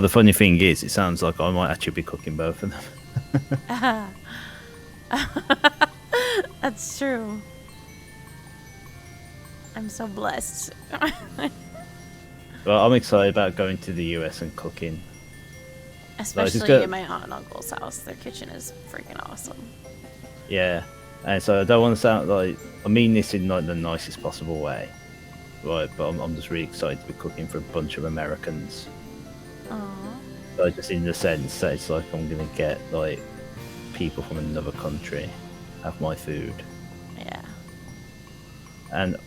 Speaker 1: the funny thing is, it sounds like I might actually be cooking both of them.
Speaker 2: That's true. I'm so blessed.
Speaker 1: Well, I'm excited about going to the US and cooking.
Speaker 2: Especially
Speaker 1: good.
Speaker 2: in my aunt and uncle's house. Their kitchen is freaking awesome.
Speaker 1: Yeah, and so I don't want to sound like I mean this in like the nicest possible way, right? But I'm just really excited to be cooking for a bunch of Americans.
Speaker 2: Aw.
Speaker 1: So just in the sense that it's like I'm gonna get like people from another country have my food.
Speaker 2: Yeah.
Speaker 1: And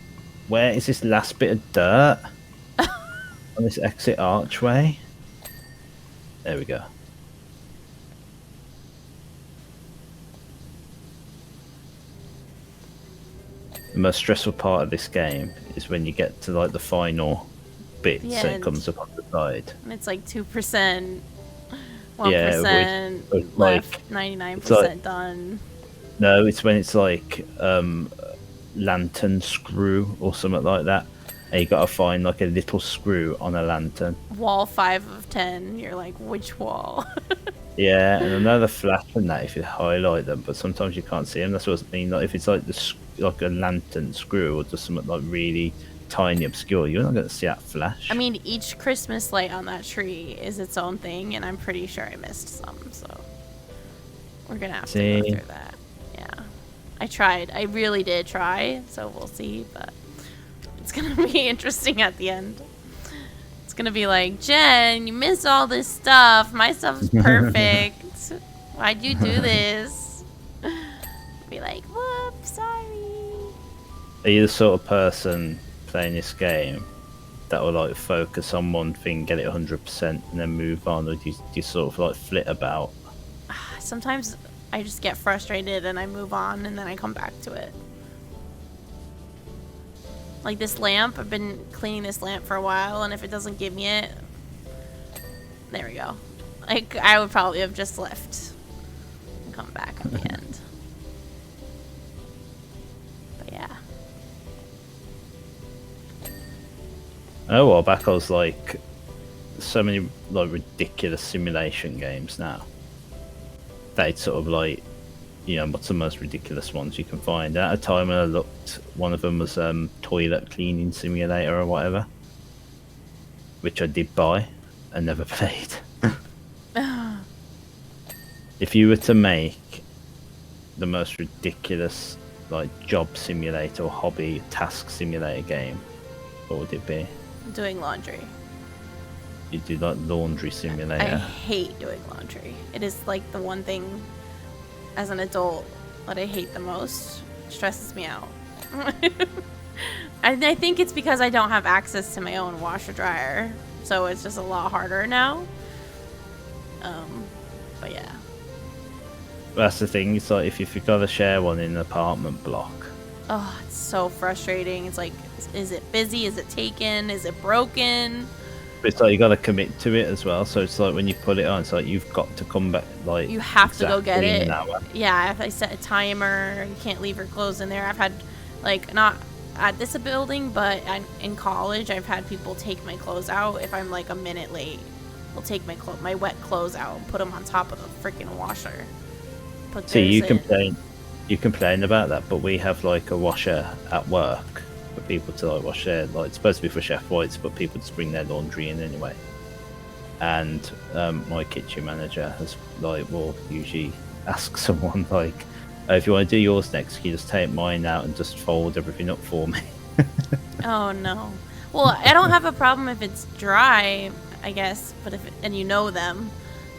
Speaker 1: where is this last bit of dirt on this exit archway? There we go. The most stressful part of this game is when you get to like the final bits
Speaker 2: The
Speaker 1: and it
Speaker 2: end.
Speaker 1: comes up on the side.
Speaker 2: And it's like 2%,
Speaker 1: Yeah,
Speaker 2: 1%
Speaker 1: it's
Speaker 2: left,
Speaker 1: like
Speaker 2: 99% done.
Speaker 1: no, it's when it's like lantern screw or something like that. And you gotta find like a little screw on a lantern.
Speaker 2: Wall 5 of 10. You're like, which wall?
Speaker 1: Yeah, and another flash from that if you highlight them, but sometimes you can't see them. That's what I mean. Like if it's like like a lantern screw or just something like really tiny, obscure, you're not going to see that flash.
Speaker 2: I mean, each Christmas light on that tree is its own thing, and I'm pretty sure I missed some, so we're gonna have to go through that. Yeah, I tried. I really did try, so we'll see, but it's gonna be interesting at the end. It's gonna be like, Jen, you missed all this stuff. My stuff's perfect. Why'd you do this? Be like, whoops, sorry.
Speaker 1: Are you the sort of person playing this game that will like focus on one thing, get it 100%, and then move on, or do you sort of like flit about?
Speaker 2: Sometimes I just get frustrated and I move on, and then I come back to it. Like this lamp, I've been cleaning this lamp for a while, and if it doesn't give me it, there we go. Like, I would probably have just left and come back at the end. But yeah.
Speaker 1: Oh well, back I was like so many like ridiculous simulation games now. That it's sort of like, you know, what's the most ridiculous ones you can find. At a time when I looked, one of them was toilet cleaning simulator or whatever, which I did buy and never played. If you were to make the most ridiculous like job simulator or hobby task simulator game, what would it be?
Speaker 2: Doing laundry.
Speaker 1: You do like laundry
Speaker 2: I
Speaker 1: simulator.
Speaker 2: hate doing laundry. It is like the one thing as an adult that I hate the most. It stresses me out. And I think it's because I don't have access to my own washer dryer, so it's just a lot harder now. But yeah.
Speaker 1: That's the thing. It's like if you've got to share one in an apartment block.
Speaker 2: Oh, it's so frustrating. It's like, is it busy? Is it taken? Is it broken?
Speaker 1: But it's like you got to commit to it as well. So it's like when you put it on, it's like you've got to come back. Like
Speaker 2: You have to go get
Speaker 1: exactly in
Speaker 2: it.
Speaker 1: an hour.
Speaker 2: Yeah, if I set a timer, you can't leave your clothes in there. I've had, like, not at this building, but in college, I've had people take my clothes out if I'm like a minute late. They'll take my wet clothes out and put them on top of the freaking washer. Put
Speaker 1: See, you
Speaker 2: theirs in.
Speaker 1: complain about that, but we have like a washer at work for people to like wash their, like it's supposed to be for chef whites, but people just bring their laundry in anyway. And my kitchen manager has like will usually ask someone like, oh, if you want to do yours next, can you just take mine out and just fold everything up for me?
Speaker 2: Oh no. Well, I don't have a problem if it's dry, I guess, but and you know them.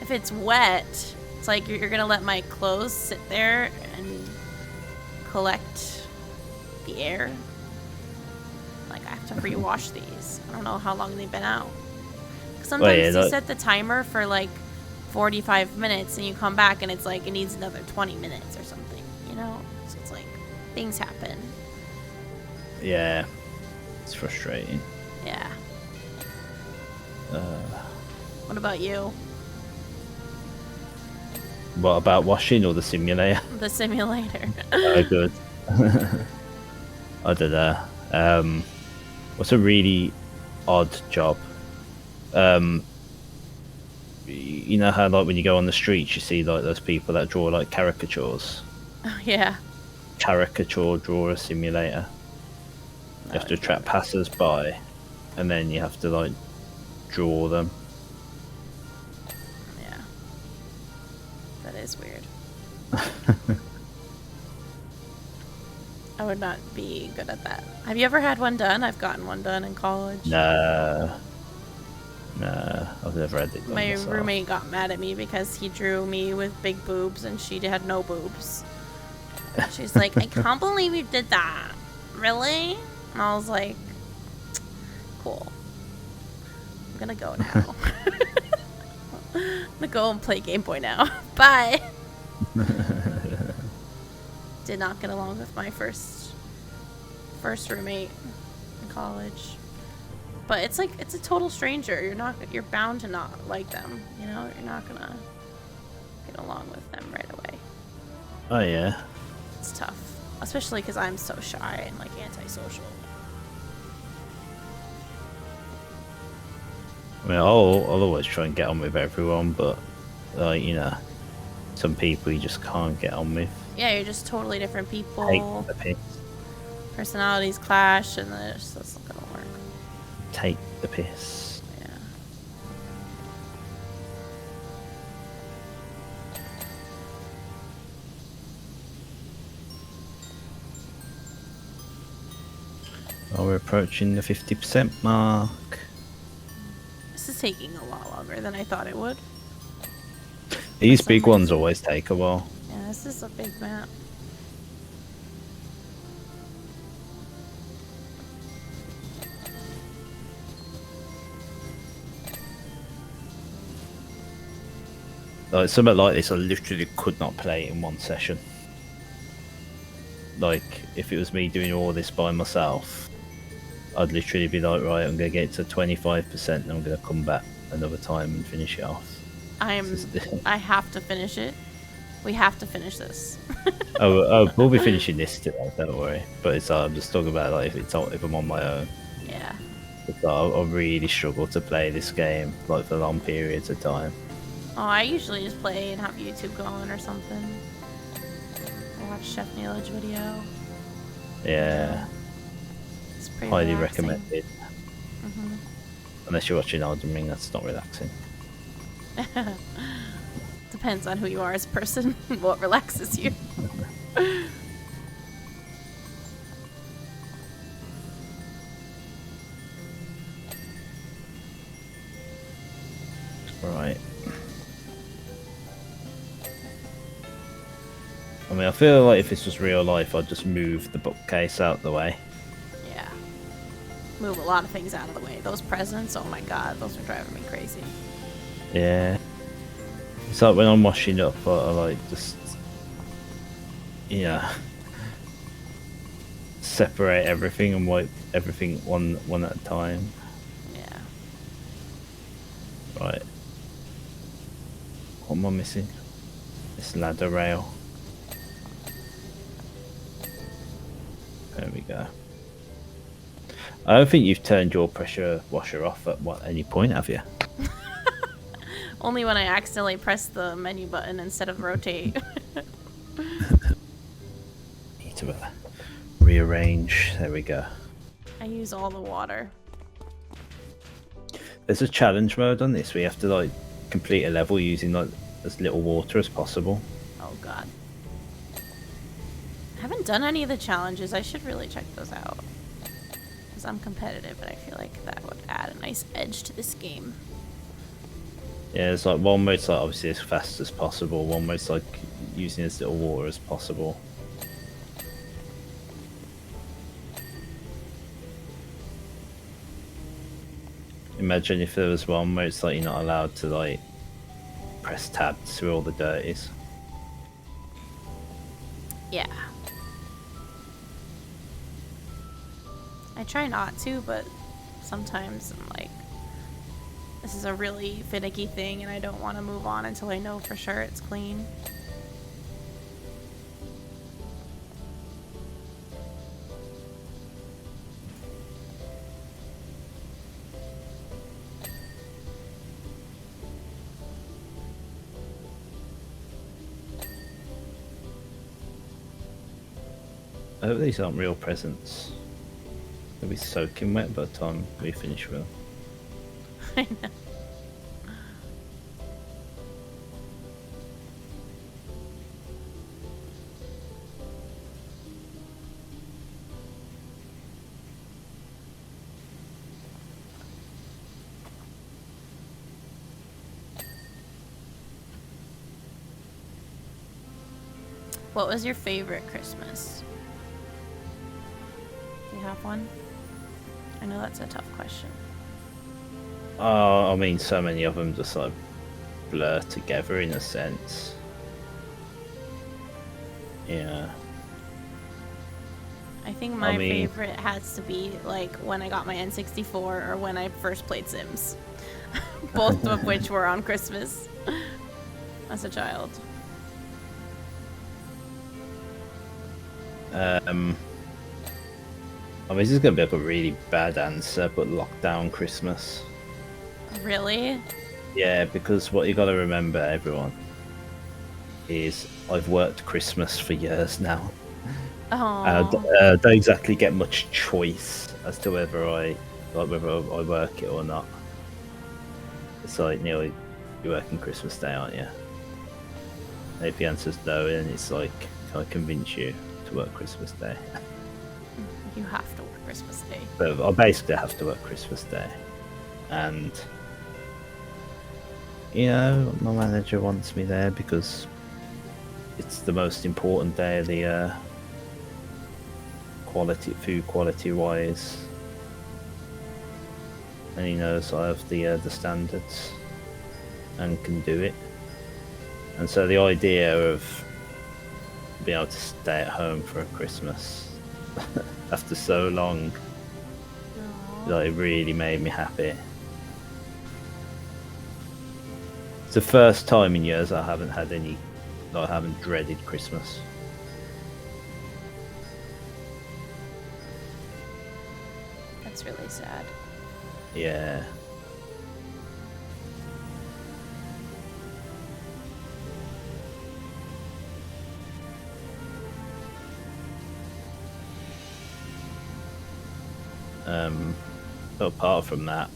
Speaker 2: If it's wet, it's like you're gonna let my clothes sit there and collect the air. Like, I have to rewash these. I don't know how long they've been out. Sometimes you set the timer for like 45 minutes and you come back and it's like it needs another 20 minutes or something, you know? So it's like things happen.
Speaker 1: Yeah, it's frustrating.
Speaker 2: Yeah. What about you?
Speaker 1: What about washing or the simulator?
Speaker 2: The simulator.
Speaker 1: Oh, good. I don't know. What's a really odd job? You know how like when you go on the streets you see like those people that draw like caricatures?
Speaker 2: Yeah.
Speaker 1: Caricature drawer simulator. You have to trap passers-by and then you have to like draw them.
Speaker 2: Yeah. That is weird. would not be good at that. Have you ever had one done? I've gotten one done in college.
Speaker 1: No, I've never had it done
Speaker 2: My
Speaker 1: myself.
Speaker 2: roommate got mad at me because he drew me with big boobs and she had no boobs. She's like, I can't believe you did that. Really? And I was like, cool. I'm gonna go now. I'm gonna go and play Game Boy now. Bye. Did not get along with my first roommate in college. But it's like, it's a total stranger. You're bound to not like them. You know, you're not gonna get along with them right away.
Speaker 1: Oh yeah.
Speaker 2: It's tough, especially because I'm so shy and like antisocial.
Speaker 1: I mean, I'll always try and get on with everyone, but like, you know, some people you just can't get on with.
Speaker 2: Yeah, you're just totally different people.
Speaker 1: Take the piss.
Speaker 2: Personalities clash, and then it's just not gonna work.
Speaker 1: Take the piss.
Speaker 2: Yeah.
Speaker 1: Oh, we're approaching the 50% mark.
Speaker 2: This is taking a lot longer than I thought it would.
Speaker 1: These
Speaker 2: some
Speaker 1: big ones
Speaker 2: reason.
Speaker 1: always take a while.
Speaker 2: Yeah, this is a big map.
Speaker 1: Like something like this, I literally could not play it in one session. Like, if it was me doing all this by myself, I'd literally be like, right, I'm gonna get to 25%, and I'm gonna come back another time and finish it off.
Speaker 2: I have to finish it. We have to finish this.
Speaker 1: Oh, we'll be finishing this today, don't worry. But it's I'm just talking about like if I'm on my own.
Speaker 2: Yeah.
Speaker 1: It's, I really struggle to play this game like for long periods of time.
Speaker 2: Oh, I usually just play and have YouTube going or something. Or watch ChefNeilage video.
Speaker 1: Yeah,
Speaker 2: It's pretty
Speaker 1: highly
Speaker 2: relaxing.
Speaker 1: recommended.
Speaker 2: Mm-hmm.
Speaker 1: Unless you're watching Elden Ring, that's not relaxing.
Speaker 2: Depends on who you are as a person, what relaxes you.
Speaker 1: Right. I mean, I feel like if this was real life, I'd just move the bookcase out the way.
Speaker 2: Yeah. Move a lot of things out of the way. Those presents, oh my god, those are driving me crazy.
Speaker 1: Yeah. It's like when I'm washing up, I like just, yeah, separate everything and wipe everything one at a time.
Speaker 2: Yeah.
Speaker 1: Right. What am I missing? This ladder rail. There we go. I don't think you've turned your pressure washer off at any point, have you?
Speaker 2: Only when I accidentally press the menu button instead of rotate.
Speaker 1: Need to rearrange. There we go.
Speaker 2: I use all the water.
Speaker 1: There's a challenge mode on this where you have to like complete a level using like as little water as possible.
Speaker 2: Oh god. I haven't done any of the challenges. I should really check those out. Because I'm competitive and I feel like that would add a nice edge to this game.
Speaker 1: Yeah, it's like one mode's like obviously as fast as possible, one mode's like using as little water as possible. Imagine if there was one where it's like you're not allowed to like press tabs through all the dirties.
Speaker 2: Yeah. I try not to, but sometimes I'm like, this is a really finicky thing and I don't want to move on until I know for sure it's clean.
Speaker 1: I hope these aren't real presents. They'll be soaking wet by the time we finish with them.
Speaker 2: I know. What was your favorite Christmas? Do you have one? I know that's a tough question.
Speaker 1: Oh, I mean, so many of them just like blur together in a sense. Yeah.
Speaker 2: I think my favorite has to be like when I got my N64 or when I first played Sims. Both of which were on Christmas as a child.
Speaker 1: I mean, this is gonna be like a really bad answer, but lockdown Christmas.
Speaker 2: Really?
Speaker 1: Yeah, because what you gotta remember, everyone, is I've worked Christmas for years now. I don't exactly get much choice as to whether I work it or not. It's like, Neil, you're working Christmas Day, aren't you? And if the answer's no, then it's like, can I convince you to work Christmas Day?
Speaker 2: You have to work Christmas Day.
Speaker 1: But I basically have to work Christmas Day. And, you know, my manager wants me there because it's the most important day of the year. Food quality wise. And he knows I have the standards and can do it. And so the idea of being able to stay at home for a Christmas after so long, like, it really made me happy. It's the first time in years I haven't dreaded Christmas.
Speaker 2: That's really sad.
Speaker 1: Yeah. But apart from that,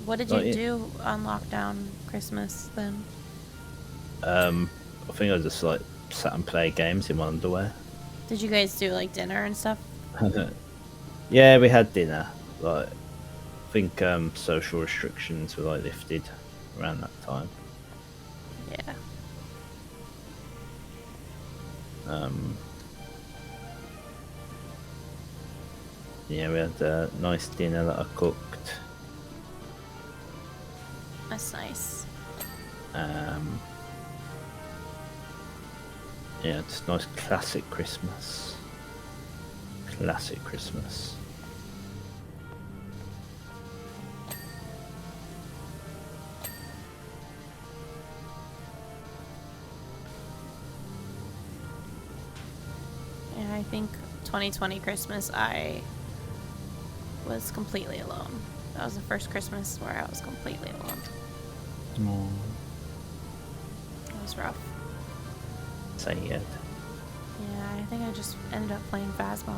Speaker 2: what did you do on lockdown Christmas then?
Speaker 1: I think I just like sat and played games in my underwear.
Speaker 2: Did you guys do like dinner and stuff?
Speaker 1: Yeah, we had dinner. Like, I think social restrictions were like lifted around that time.
Speaker 2: Yeah.
Speaker 1: Yeah, we had a nice dinner that I cooked.
Speaker 2: That's nice.
Speaker 1: Yeah, just nice classic Christmas. Classic Christmas.
Speaker 2: Yeah, I think 2020 Christmas I was completely alone. That was the first Christmas where I was completely alone.
Speaker 1: Oh.
Speaker 2: It was rough.
Speaker 1: Say it.
Speaker 2: Yeah, I think I just ended up playing Phasmo.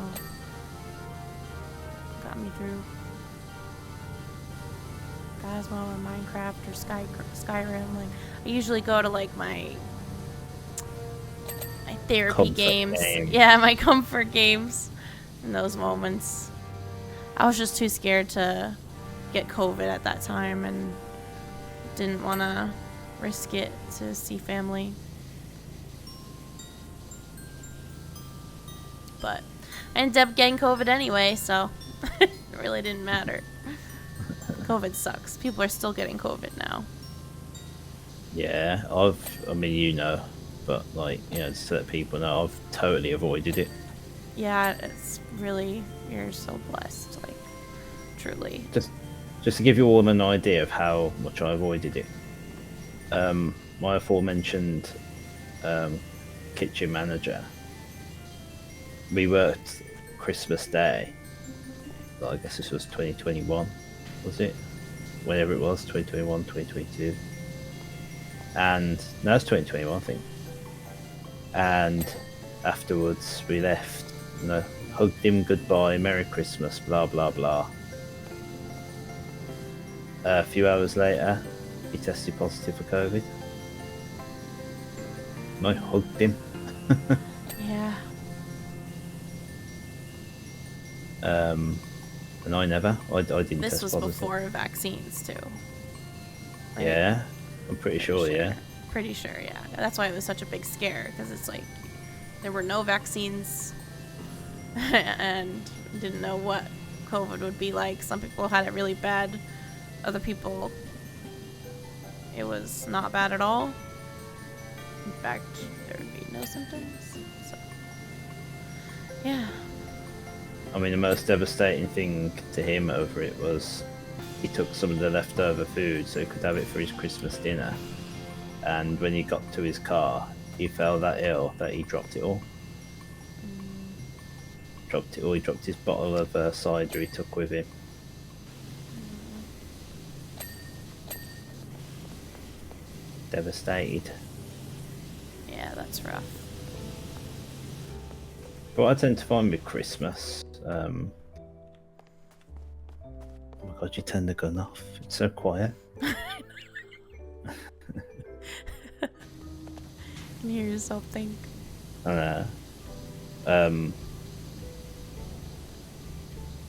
Speaker 2: Got me through. Phasmo or Minecraft or Skyrim. Like, I usually go to like my therapy
Speaker 1: Comfort
Speaker 2: games.
Speaker 1: game.
Speaker 2: Yeah, my comfort games in those moments. I was just too scared to get COVID at that time and didn't want to risk it to see family. But I ended up getting COVID anyway, so it really didn't matter. COVID sucks. People are still getting COVID now.
Speaker 1: Yeah, I mean, you know, but like, you know, just to let people know, I've totally avoided it.
Speaker 2: Yeah, it's really, you're so blessed, like, truly.
Speaker 1: Just to give you all an idea of how much I avoided it. My aforementioned kitchen manager, we worked Christmas Day. Well, I guess this was 2021, was it? Whenever it was, 2021, 2022. And no, it's 2021, I think. And afterwards, we left. You know, hugged him goodbye, Merry Christmas, blah blah blah. A few hours later, he tested positive for COVID. And I hugged him.
Speaker 2: Yeah.
Speaker 1: And I never. I didn't
Speaker 2: This
Speaker 1: test
Speaker 2: was
Speaker 1: positive.
Speaker 2: before vaccines, too. Right?
Speaker 1: Yeah, I'm pretty sure, yeah.
Speaker 2: Pretty sure, yeah. That's why it was such a big scare, because it's like, there were no vaccines and didn't know what COVID would be like. Some people had it really bad. Other people, it was not bad at all. In fact, there would be no symptoms. So, yeah.
Speaker 1: I mean, the most devastating thing to him over it was he took some of the leftover food so he could have it for his Christmas dinner. And when he got to his car, he fell that ill that he dropped it all. Dropped it all. He dropped his bottle of cider he took with him. Devastated.
Speaker 2: Yeah, that's rough.
Speaker 1: But what I tend to find with Christmas, oh my god, you turned the gun off. It's so quiet.
Speaker 2: Can you hear yourself think?
Speaker 1: I know.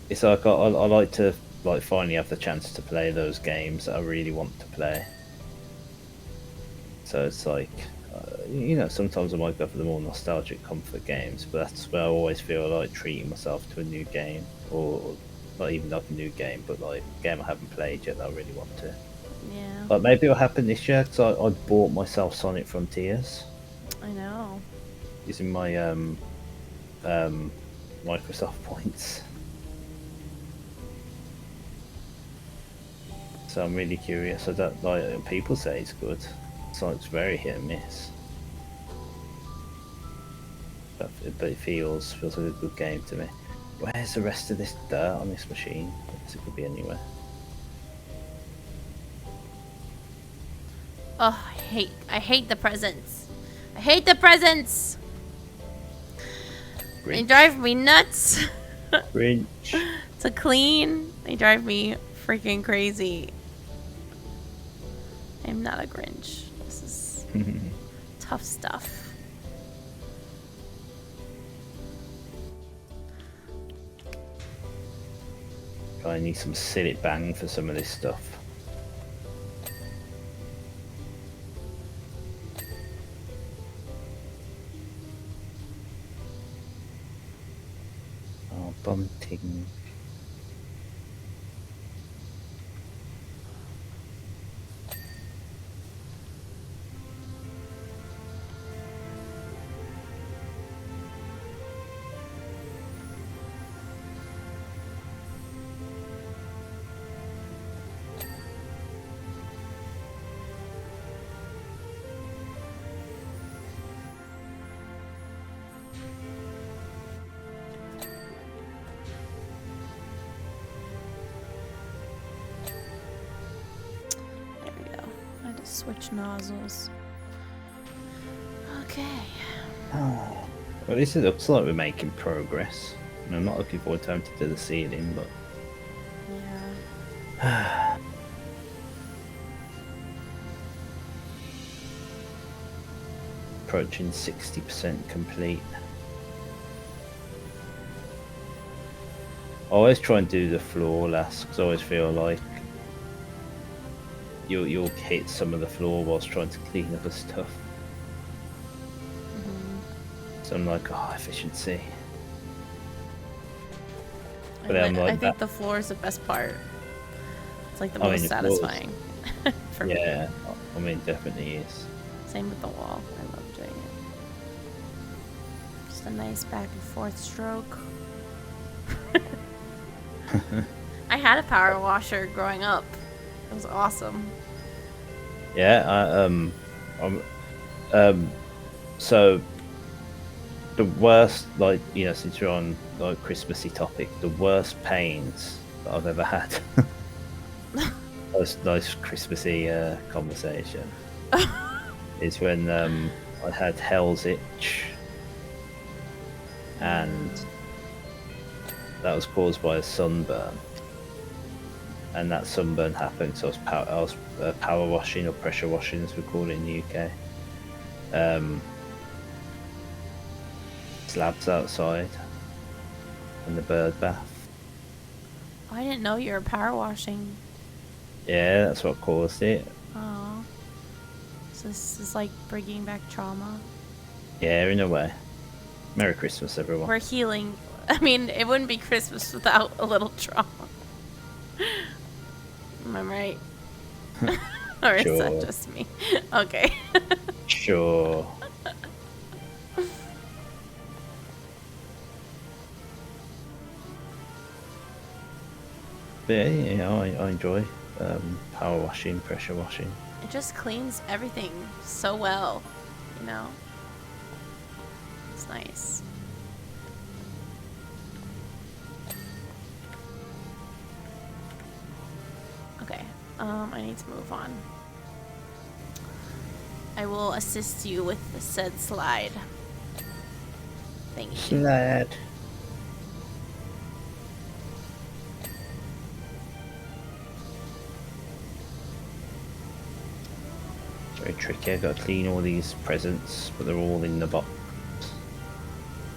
Speaker 1: It's like I like to like finally have the chance to play those games that I really want to play. So it's like, you know, sometimes I might go for the more nostalgic comfort games, but that's where I always feel like treating myself to a new game, or not even like a new game, but like a game I haven't played yet that I really want to.
Speaker 2: Yeah.
Speaker 1: Like maybe it'll happen this year because I bought myself Sonic Frontiers.
Speaker 2: I know.
Speaker 1: Using my Microsoft points. So I'm really curious. I don't like people say it's good. Sonic's very hit and miss. But it feels like a good game to me. Where's the rest of this dirt on this machine? I guess it could be anywhere.
Speaker 2: Oh, I hate the presents. I hate the presents. They drive me nuts.
Speaker 1: Grinch.
Speaker 2: To clean, they drive me freaking crazy. I'm not a Grinch. This is tough stuff.
Speaker 1: I need some silly bang for some of this stuff. Oh, bunting.
Speaker 2: There we go. I had to switch nozzles. Okay.
Speaker 1: Oh. Well, at least it looks like we're making progress. And I'm not looking forward to having to do the ceiling, but
Speaker 2: Yeah.
Speaker 1: approaching 60% complete. I always try and do the floor last because I always feel like you'll hit some of the floor whilst trying to clean other stuff. So I'm like, oh, efficiency. But then I'm like,
Speaker 2: I think the floor is the best part. It's like the
Speaker 1: I
Speaker 2: most
Speaker 1: mean, the floor is-
Speaker 2: satisfying for me.
Speaker 1: Yeah, I mean, it definitely is.
Speaker 2: Same with the wall. I love doing it. Just a nice back and forth stroke. I had a power washer growing up. It was awesome.
Speaker 1: Yeah, so the worst, like, you know, since you're on like Christmassy topic, the worst pains that I've ever had. nice Christmassy conversation is when I had Hell's Itch, and that was caused by a sunburn. And that sunburn happened, so I was power washing, or pressure washing as we call it in the UK. Slabs outside and the bird bath.
Speaker 2: Oh, I didn't know you were power washing.
Speaker 1: Yeah, that's what caused it.
Speaker 2: Oh. So this is like bringing back trauma.
Speaker 1: Yeah, in a way. Merry Christmas, everyone.
Speaker 2: We're healing. I mean, it wouldn't be Christmas without a little trauma. Am I right? Or is
Speaker 1: Sure.
Speaker 2: that just me? Okay.
Speaker 1: Sure. But yeah, I enjoy power washing, pressure washing.
Speaker 2: It just cleans everything so well, you know? It's nice. Okay, I need to move on. I will assist you with the said slide thingy.
Speaker 1: Slide. It's very tricky. I've got to clean all these presents, but they're all in the box.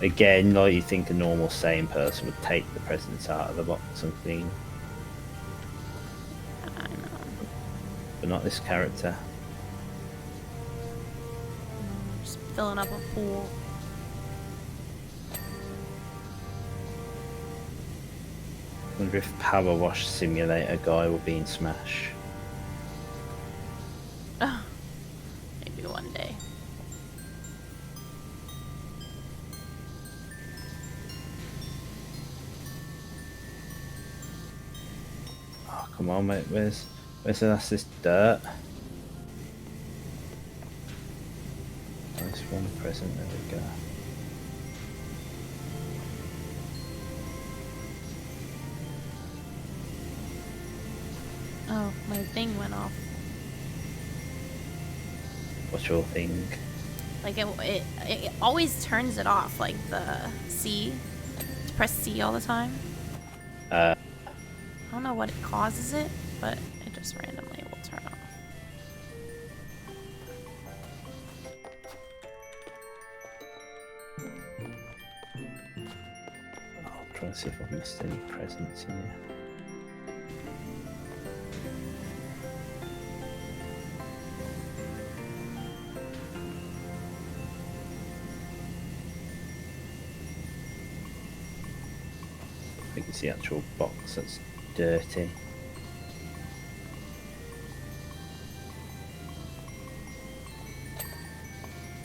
Speaker 1: Again, like you think a normal sane person would take the presents out of the box and clean.
Speaker 2: I know.
Speaker 1: But not this character.
Speaker 2: Just filling up a pool.
Speaker 1: Wonder if PowerWash Simulator guy will be in Smash.
Speaker 2: Oh, maybe one day.
Speaker 1: Oh, come on, mate. Where's this dirt? Nice one present. There we go.
Speaker 2: Oh, my thing went off.
Speaker 1: What's your thing?
Speaker 2: Like it always turns it off, like the C. To press C all the time.
Speaker 1: Uh,
Speaker 2: I don't know what it causes it, but it just randomly will turn off.
Speaker 1: I'll try and see if I've missed any presents in here. I think it's the actual box that's dirty.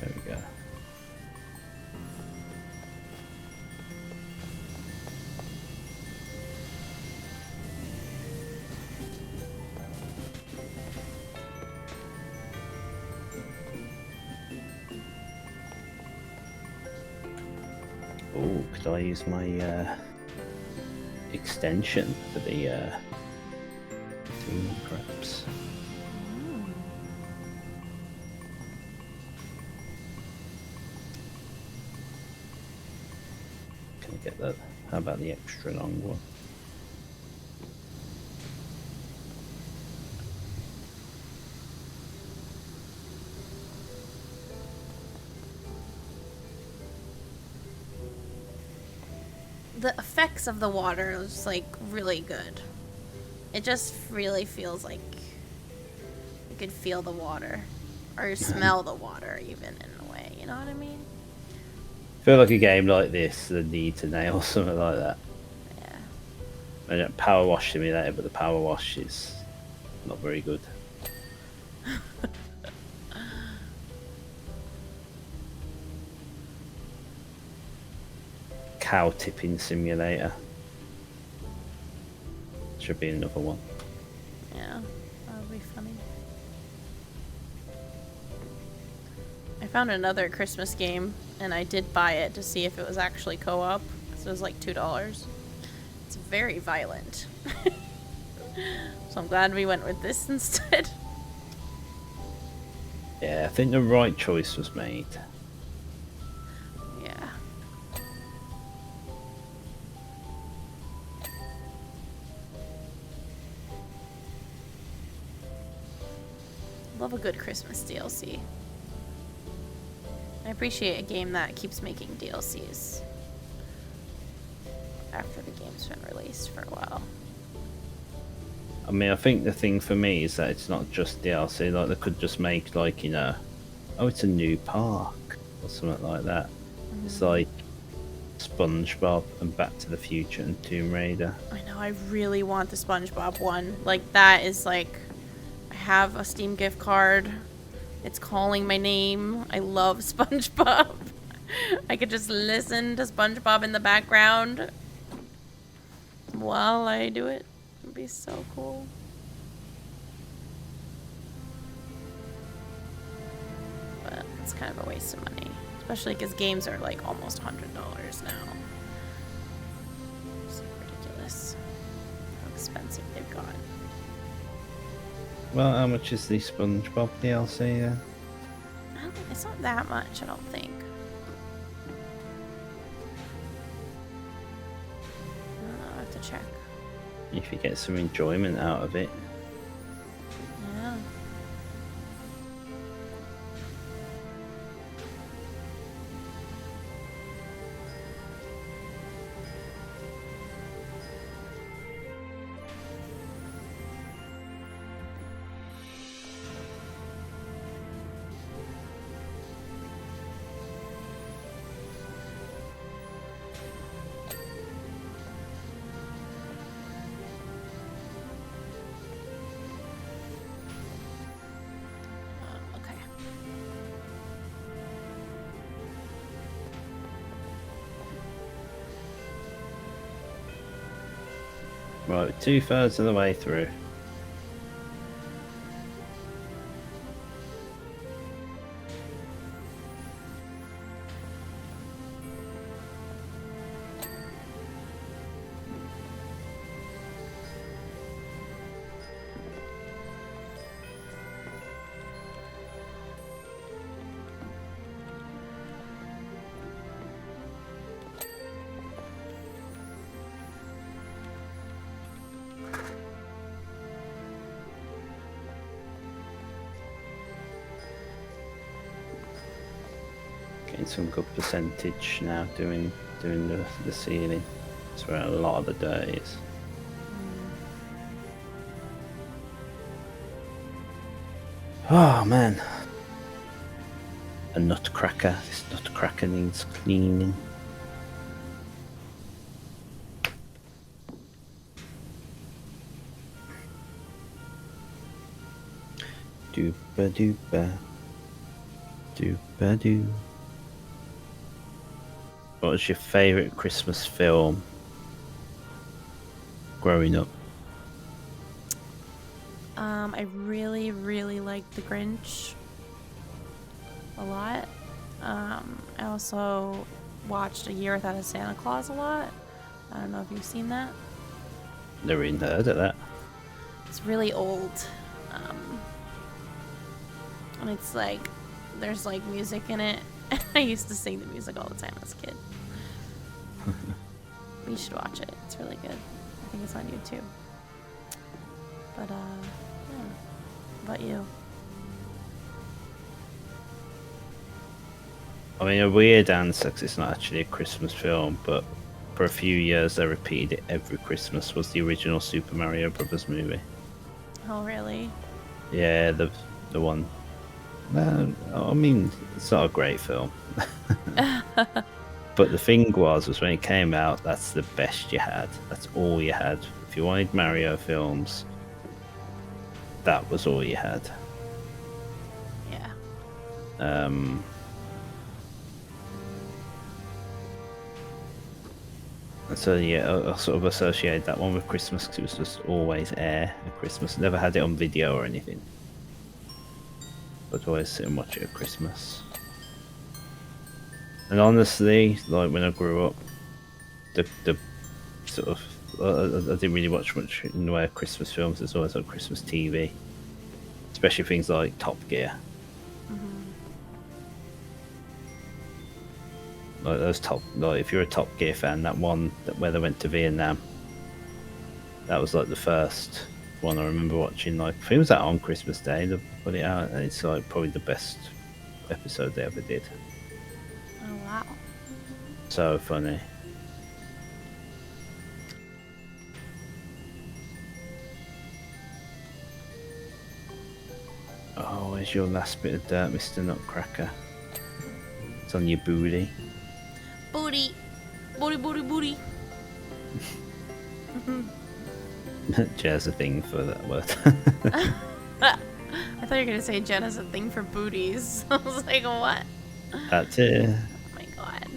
Speaker 1: There we go. Oh, could I use my extension for the green crabs? Can I get that? How about the extra long one?
Speaker 2: The effects of the water is like really good. It just really feels like you could feel the water or smell the water even in a way, you know what I mean?
Speaker 1: I feel like a game like this, the need to nail something like that.
Speaker 2: Yeah.
Speaker 1: I don't power wash simulator, but the power wash is not very good. Cow tipping simulator. Should be another one.
Speaker 2: Yeah, that would be funny. I found another Christmas game, and I did buy it to see if it was actually co-op. So it was like $2. It's very violent. So I'm glad we went with this instead.
Speaker 1: Yeah, I think the right choice was made.
Speaker 2: Yeah. Love a good Christmas DLC. I appreciate a game that keeps making DLCs after the game's been released for a while.
Speaker 1: I mean, I think the thing for me is that it's not just DLC. Like, they could just make, like, you know, oh, it's a new park or something like that. It's like SpongeBob and Back to the Future and Tomb Raider.
Speaker 2: I know, I really want the SpongeBob one. Like, that is like, I have a Steam gift card. It's calling my name. I love SpongeBob. I could just listen to SpongeBob in the background while I do it. It'd be so cool. But it's kind of a waste of money. Especially because games are like almost $100 now. It's ridiculous how expensive they've got.
Speaker 1: Well, how much is the SpongeBob DLC then?
Speaker 2: It's not that much, I don't think. I'll have to check.
Speaker 1: If you get some enjoyment out of it.
Speaker 2: Yeah. Okay.
Speaker 1: Right, 2/3 of the way through. Getting some good percentage now doing the ceiling. That's where a lot of the dirt is. Oh man. A nutcracker. This nutcracker needs cleaning. Doopa doopa. Doopa doo. What was your favourite Christmas film growing up?
Speaker 2: I really, really liked The Grinch a lot. I also watched A Year Without a Santa Claus a lot. I don't know if you've seen that.
Speaker 1: Never even heard of that.
Speaker 2: It's really old. And it's like, there's like music in it. I used to sing the music all the time as a kid. You should watch it. It's really good. I think it's on YouTube. But, yeah. How about you?
Speaker 1: I mean, a weird answer because it's not actually a Christmas film, but for a few years they repeated it every Christmas. Was the original Super Mario Brothers movie?
Speaker 2: Oh, really?
Speaker 1: Yeah, the one. I mean, it's not a great film. But the thing was when it came out, that's the best you had. That's all you had. If you wanted Mario films, that was all you had.
Speaker 2: Yeah.
Speaker 1: So yeah, I sort of associated that one with Christmas because it was just always air at Christmas. Never had it on video or anything. But always sit and watch it at Christmas. And honestly, like when I grew up, the sort of I didn't really watch much in the way of Christmas films. There's always on Christmas TV, especially things like Top Gear. Like those if you're a Top Gear fan, that one where they went to Vietnam, that was like the first one I remember watching. Like I think it was that on Christmas Day they put it out, and it's like probably the best episode they ever did.
Speaker 2: Oh, wow.
Speaker 1: So funny. Oh, where's your last bit of dirt, Mr. Nutcracker? It's on your booty.
Speaker 2: Booty. Booty, booty, booty.
Speaker 1: Jen has a thing for that word.
Speaker 2: I thought you were going to say Jen has a thing for booties. I was like, what?
Speaker 1: That's it.
Speaker 2: Oh my god.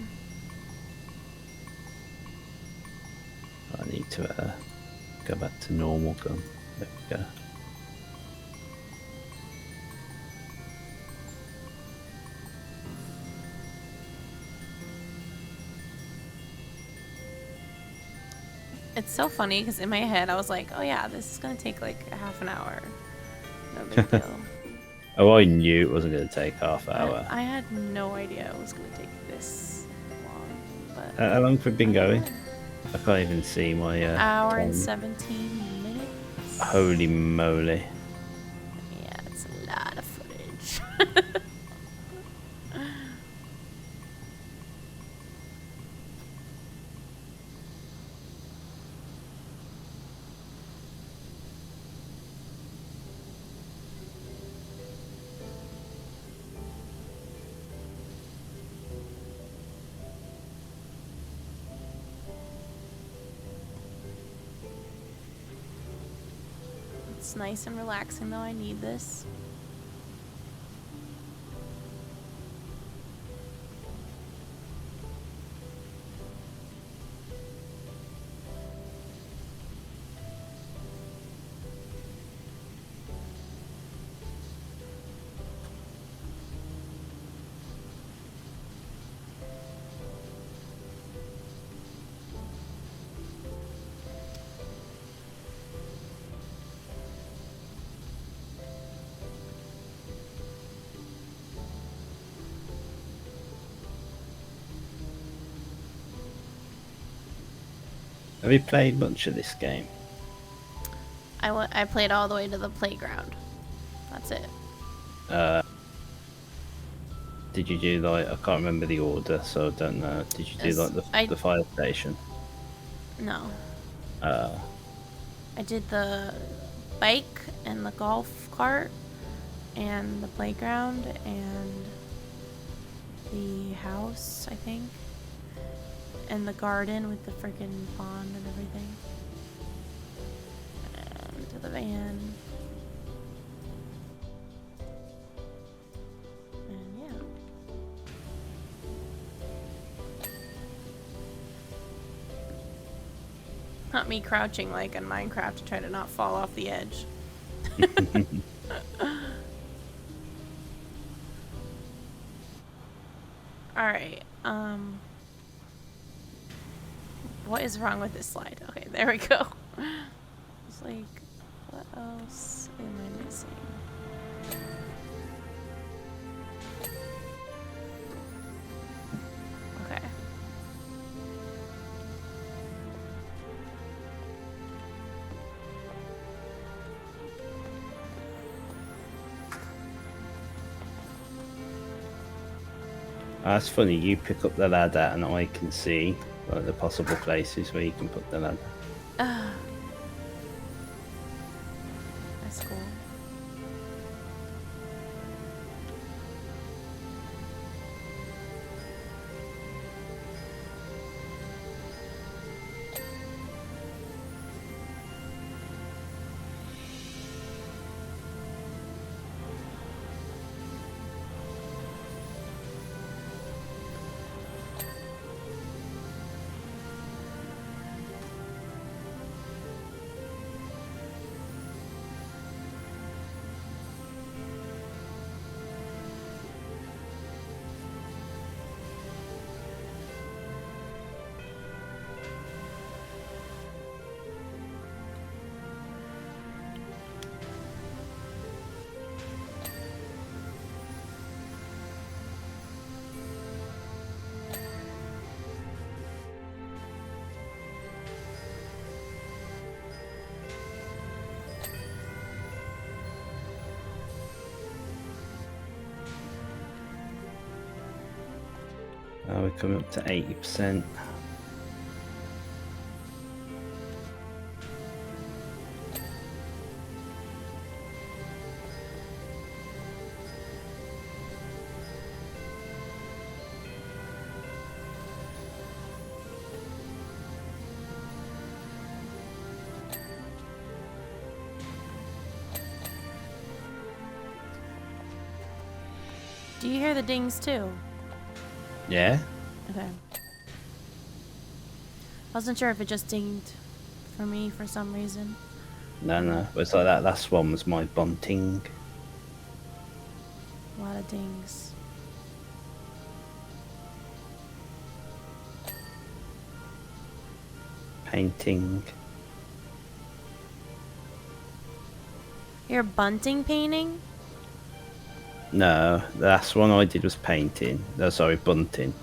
Speaker 1: I need to go back to normal gun. There we go.
Speaker 2: It's so funny because in my head I was like, oh yeah, this is going to take like a half an hour. No big deal.
Speaker 1: Oh, I knew it wasn't going to take half an hour.
Speaker 2: I had no idea it was going to take this long. But
Speaker 1: How long have we been going? I can't even see my
Speaker 2: hour
Speaker 1: time.
Speaker 2: and 17 minutes.
Speaker 1: Holy moly.
Speaker 2: Yeah, it's a lot of footage. It's nice and relaxing though, I need this.
Speaker 1: Have you played much of this game?
Speaker 2: I played all the way to the playground. That's it.
Speaker 1: Did you do like, I can't remember the order, so I don't know. Did you do like the fire station?
Speaker 2: No. I did the bike and the golf cart and the playground and the house, I think. And the garden with the freaking pond and everything. And to the van. And yeah. Not me crouching like in Minecraft to try to not fall off the edge. Alright, what is wrong with this slide? Okay, there we go. It's like, what else am I missing? Okay.
Speaker 1: That's funny, you pick up the ladder and I can see like the possible places where you can put the ladder.
Speaker 2: That's cool.
Speaker 1: We're coming up to 80%.
Speaker 2: you hear the dings too?
Speaker 1: Yeah.
Speaker 2: Okay. Wasn't sure if it just dinged for me for some reason.
Speaker 1: No. It's like that last one was my bunting.
Speaker 2: A lot of dings.
Speaker 1: Painting.
Speaker 2: You're bunting painting?
Speaker 1: No, the last one I did was painting. No, sorry, bunting.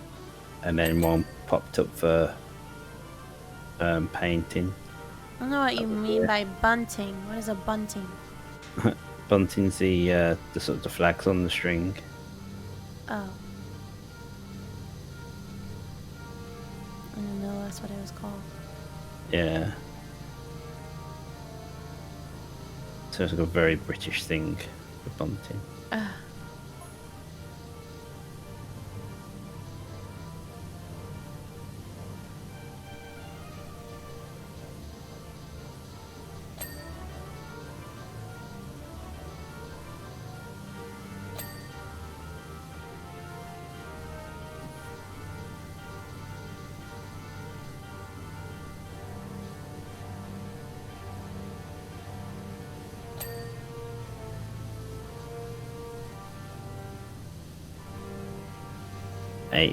Speaker 1: And then one popped up for painting.
Speaker 2: I don't know what you mean by bunting. What is a bunting?
Speaker 1: Bunting's the sort of the flags on the string.
Speaker 2: Oh. I didn't know that's what it was called.
Speaker 1: Yeah. So it's like a very British thing for bunting.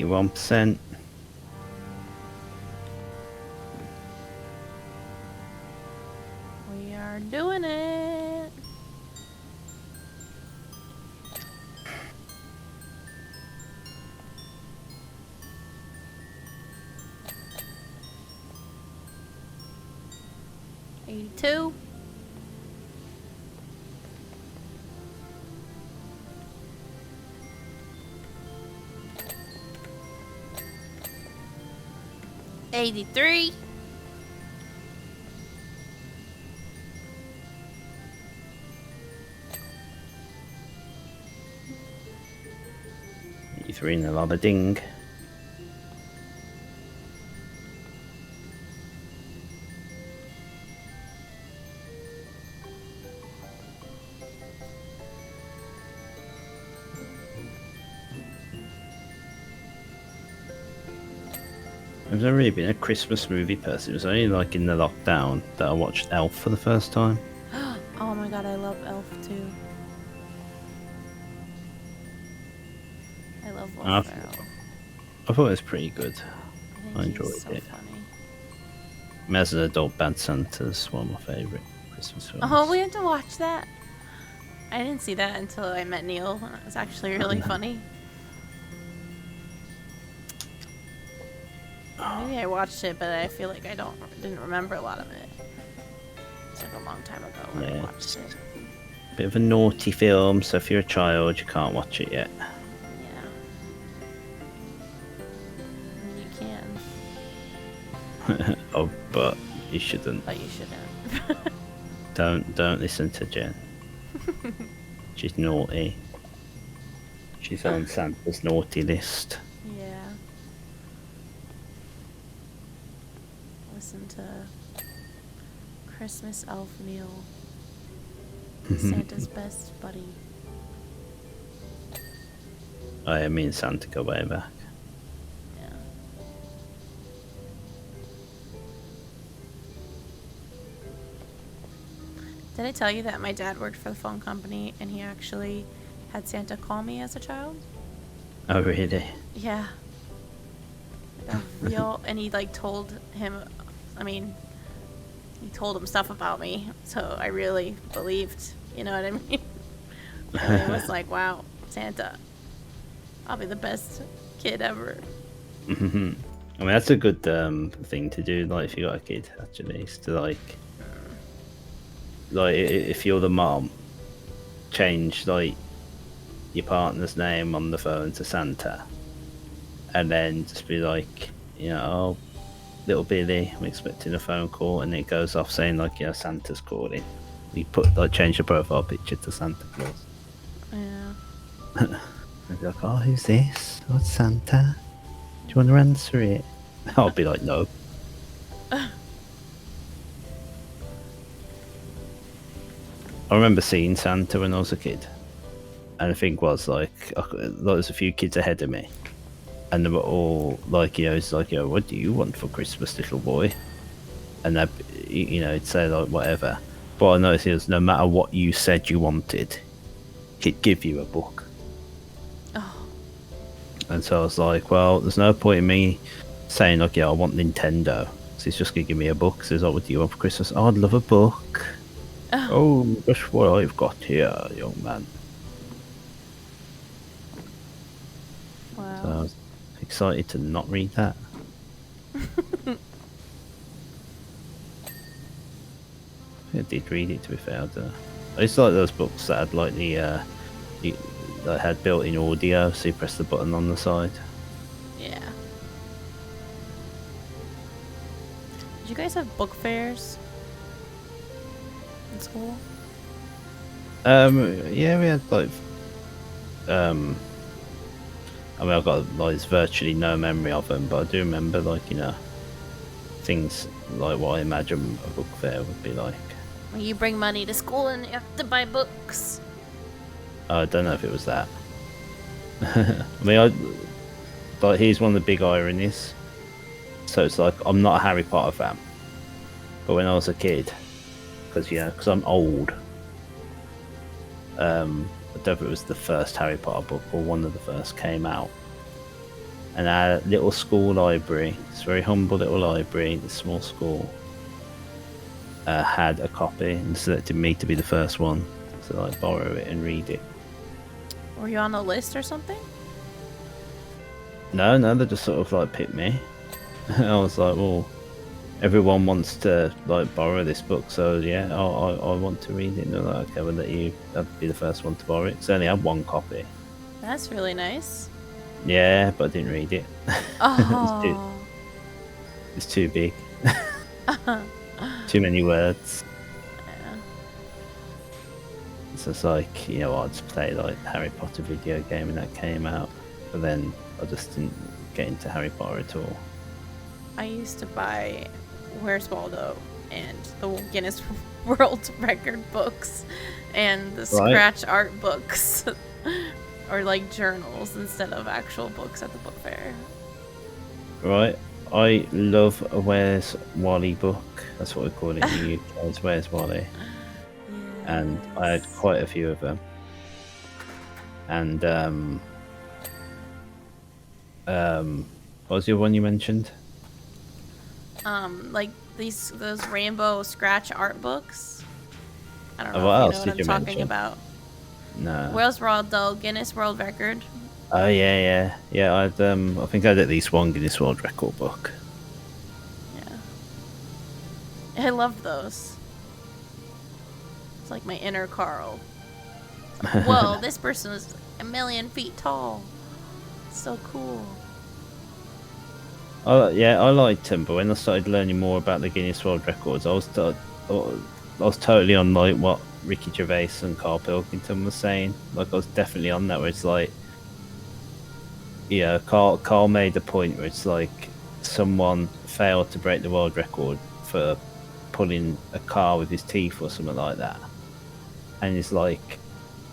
Speaker 1: %.
Speaker 2: We are doing it. $82. $83.
Speaker 1: You threw in a lot of ding. I've never really been a Christmas movie person. It was only like in the lockdown that I watched Elf for the first time.
Speaker 2: Oh my god, I love Elf too. I love Will Ferrell.
Speaker 1: I thought it was pretty good.
Speaker 2: I think
Speaker 1: enjoyed
Speaker 2: he's so
Speaker 1: it.
Speaker 2: funny.
Speaker 1: As an adult, Bad Santa's one of my favourite Christmas films.
Speaker 2: Oh, we had to watch that. I didn't see that until I met Neil. It was actually really funny. Maybe I watched it, but I feel like I didn't remember a lot of it. It's like a long time ago when I watched it.
Speaker 1: Bit of a naughty film, so if you're a child, you can't watch it yet.
Speaker 2: Yeah. You can.
Speaker 1: Oh, but you shouldn't.
Speaker 2: But you shouldn't.
Speaker 1: Don't listen to Jen. She's naughty. She's on Santa's naughty list.
Speaker 2: Yeah. Listen to Christmas Elf Neil. Santa's best buddy.
Speaker 1: I mean Santa go way back.
Speaker 2: Yeah. Did I tell you that my dad worked for the phone company and he actually had Santa call me as a child?
Speaker 1: Oh, really?
Speaker 2: Yeah. A real, and he like told him, he told him stuff about me, so I really believed, you know what I mean? And it was like, wow, Santa, I'll be the best kid ever.
Speaker 1: I mean, that's a good thing to do, like, if you got a kid, actually, is to, like, if you're the mom, change, like, your partner's name on the phone to Santa, and then just be like, you know, oh, little Billy, I'm expecting a phone call, and it goes off saying, like, you know, Santa's calling. You change the profile picture to Santa Claus.
Speaker 2: Yeah.
Speaker 1: And be like, oh, who's this? Oh, it's Santa. Do you want to answer it? I'll be like, no. I remember seeing Santa when I was a kid. And the thing was, like, there was a few kids ahead of me, and they were all like, it's like, what do you want for Christmas, little boy? And they, it'd say like whatever. But I noticed is no matter what you said you wanted, he'd give you a book.
Speaker 2: Oh.
Speaker 1: And so I was like, well, there's no point in me saying like, I want Nintendo. So he's just gonna give me a book. Says, what do you want for Christmas? Oh, I'd love a book. Oh, that's what I've got here, young man.
Speaker 2: Wow.
Speaker 1: So I was excited to not read that. I did read it, to be fair. I just like those books that had like that had built-in audio, so you press the button on the side.
Speaker 2: Yeah. Did you guys have book fairs in school?
Speaker 1: Yeah, we had like I mean, I've got like virtually no memory of them, but I do remember like things like what I imagine a book fair would be like.
Speaker 2: When you bring money to school and you have to buy books.
Speaker 1: I don't know if it was that. I mean, like here's one of the big ironies. So it's like I'm not a Harry Potter fan, but when I was a kid, because I'm old. I don't know if it was the first Harry Potter book or one of the first came out. And our little school library, this very humble little library, this small school, had a copy and selected me to be the first one to like borrow it and read it.
Speaker 2: Were you on the list or something?
Speaker 1: No, they just sort of like picked me. I was like, well, everyone wants to like borrow this book, so yeah, I want to read it. And they're like, okay, we'll let you be the first one to borrow it. So I only had one copy.
Speaker 2: That's really nice.
Speaker 1: Yeah, but I didn't read it.
Speaker 2: Oh.
Speaker 1: It's too big. Too many words.
Speaker 2: Yeah.
Speaker 1: So it's like, I just played like Harry Potter video game and that came out, but then I just didn't get into Harry Potter at all.
Speaker 2: I used to buy Where's Waldo and the Guinness World Record books and the scratch art books or like journals instead of actual books at the book fair.
Speaker 1: Right. I love a Where's Wally book. That's what we call it in the UK. It's Where's Wally.
Speaker 2: Yes.
Speaker 1: And I had quite a few of them. And what was the other one you mentioned?
Speaker 2: Like those rainbow scratch art books. I don't know
Speaker 1: What
Speaker 2: if
Speaker 1: else
Speaker 2: you know
Speaker 1: did
Speaker 2: what
Speaker 1: you
Speaker 2: I'm talking
Speaker 1: mention?
Speaker 2: about.
Speaker 1: No.
Speaker 2: Where's Waldo? Guinness World Record.
Speaker 1: Oh yeah. I think I had at least one Guinness World Record book.
Speaker 2: Yeah. I love those. It's like my inner Carl. It's like, whoa, this person is 1,000,000 feet tall. It's so cool.
Speaker 1: I liked him, but when I started learning more about the Guinness World Records, I was totally on like what Ricky Gervais and Carl Pilkington was saying. Like I was definitely on that, where it's like, Carl made a point where it's like someone failed to break the world record for pulling a car with his teeth or something like that, and it's like,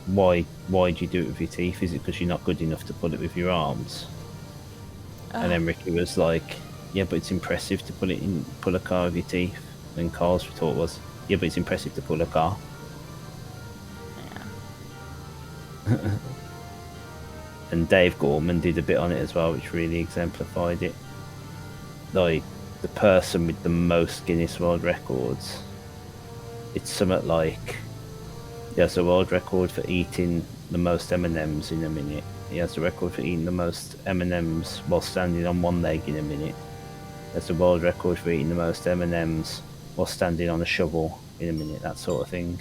Speaker 1: why do you do it with your teeth? Is it because you're not good enough to pull it with your arms? And then Ricky was like, yeah, but it's impressive to pull a car with your teeth. And Carl's retort was, yeah, but it's impressive to pull a car.
Speaker 2: Yeah.
Speaker 1: And Dave Gorman did a bit on it as well, which really exemplified it. Like, the person with the most Guinness World Records, it's something like, he has a world record for eating the most M&Ms in a minute. He has the record for eating the most M&Ms while standing on one leg in a minute. That's the world record for eating the most M&Ms while standing on a shovel in a minute, that sort of thing.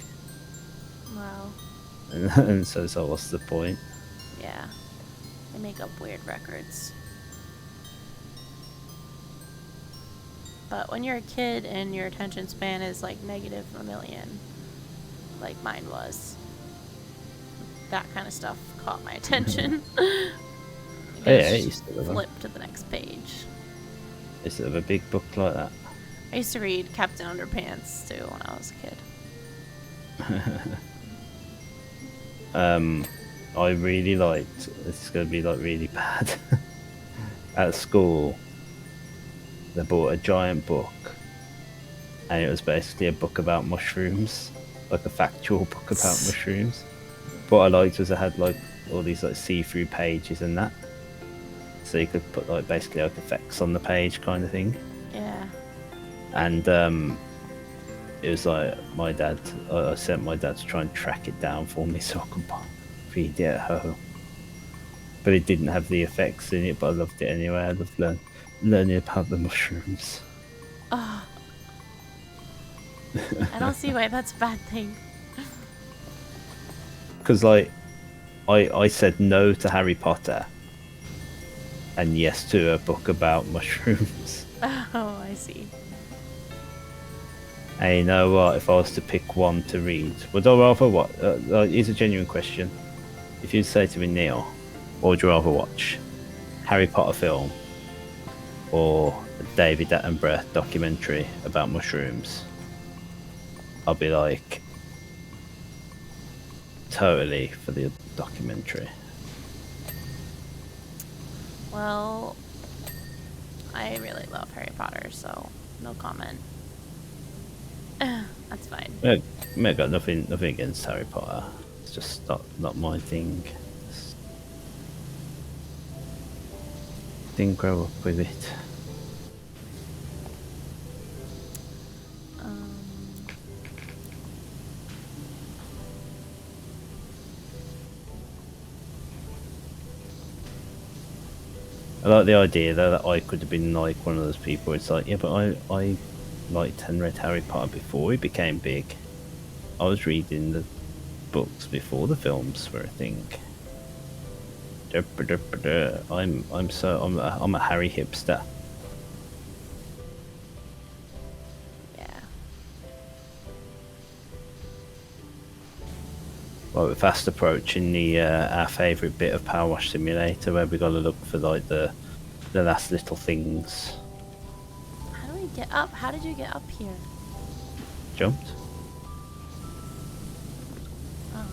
Speaker 2: Wow.
Speaker 1: And so what's the point?
Speaker 2: Yeah. They make up weird records. But when you're a kid and your attention span is like negative a million, like mine was, that kind of stuff caught my attention.
Speaker 1: Yeah, you used to
Speaker 2: flip to the next page.
Speaker 1: Is it a big book like that?
Speaker 2: I used to read Captain Underpants too when I was a kid.
Speaker 1: I really liked. This is going to be like really bad. At school, they bought a giant book, and it was basically a book about mushrooms, like a factual book about mushrooms. What I liked was it had like all these like see-through pages and that, so you could put like basically like effects on the page kind of thing.
Speaker 2: Yeah.
Speaker 1: And it was like my dad. I sent my dad to try and track it down for me so I could read it at home. But it didn't have the effects in it, but I loved it anyway. I loved learning about the mushrooms.
Speaker 2: Oh. I don't see why that's a bad thing.
Speaker 1: Because like, I said no to Harry Potter, and yes to a book about mushrooms.
Speaker 2: Oh, I see.
Speaker 1: And you know what? If I was to pick one to read, would I rather what? Here's a genuine question. If you'd say to me, Neil, what would you rather watch? Harry Potter film or a David Attenborough documentary about mushrooms? I'll be like, totally for the documentary.
Speaker 2: Well, I really love Harry Potter, so no comment. That's fine.
Speaker 1: I got nothing against Harry Potter. It's just not my thing. Just didn't grow up with it. I like the idea though that I could have been like one of those people. It's like, yeah, but I liked and read Harry Potter before he became big. I was reading the books before the films were a thing. I'm a Harry hipster.
Speaker 2: Yeah.
Speaker 1: Well, we're fast approaching the our favourite bit of PowerWash Simulator, where we got to look for like the last little things.
Speaker 2: How do we get up? How did you get up here?
Speaker 1: Jumped.
Speaker 2: Oh.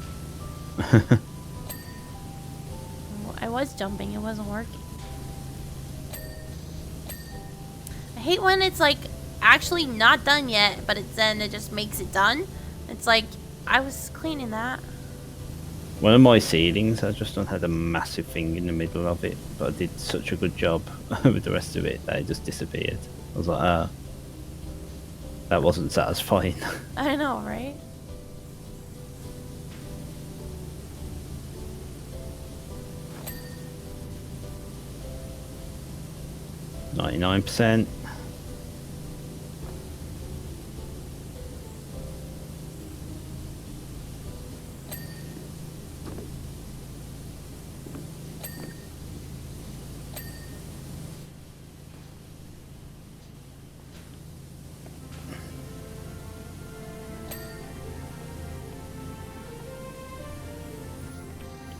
Speaker 2: Well, I was jumping, it wasn't working. I hate when it's like actually not done yet, but then it just makes it done. It's like I was cleaning that.
Speaker 1: One of my ceilings, I just had a massive thing in the middle of it, but I did such a good job with the rest of it that it just disappeared. I was like, that wasn't satisfying.
Speaker 2: I know, right?
Speaker 1: %.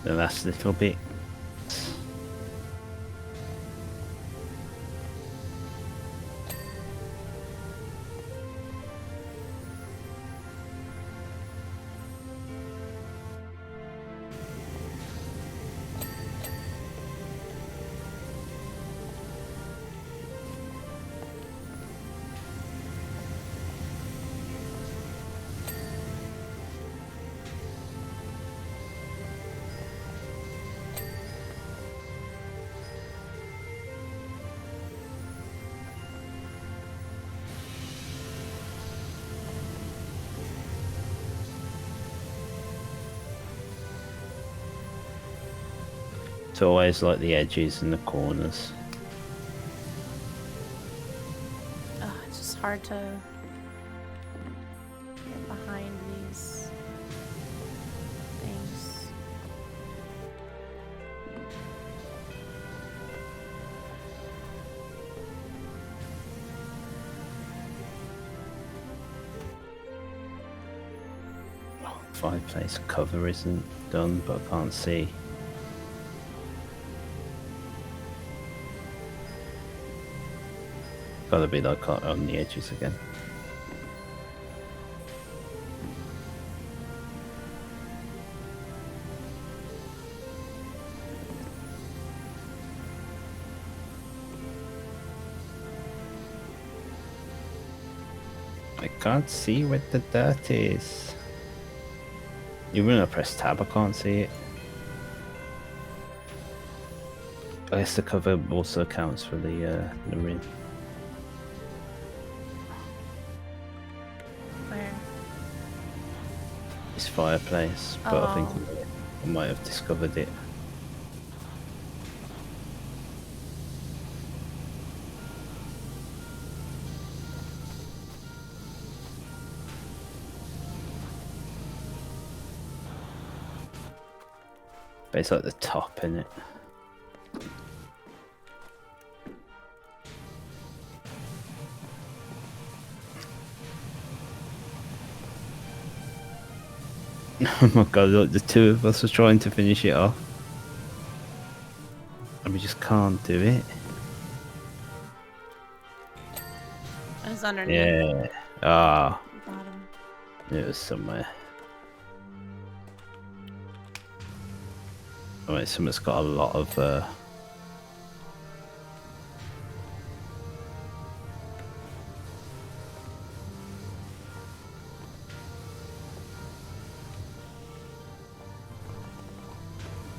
Speaker 1: The last little bit. It's always like the edges and the corners.
Speaker 2: It's just hard to get behind these things.
Speaker 1: Fireplace cover isn't done, but I can't see. Gotta be like on the edges again. I can't see where the dirt is. Even when I press tab, I can't see it. I guess the cover also counts for the ring.
Speaker 2: Where?
Speaker 1: This fireplace, but I think I might have discovered it. But it's like the top, isn't it? Oh my god, look, the two of us are trying to finish it off. And we just can't do it.
Speaker 2: It's underneath.
Speaker 1: Yeah. Ah.
Speaker 2: Bottom.
Speaker 1: It was somewhere. Oh wait, something's got a lot of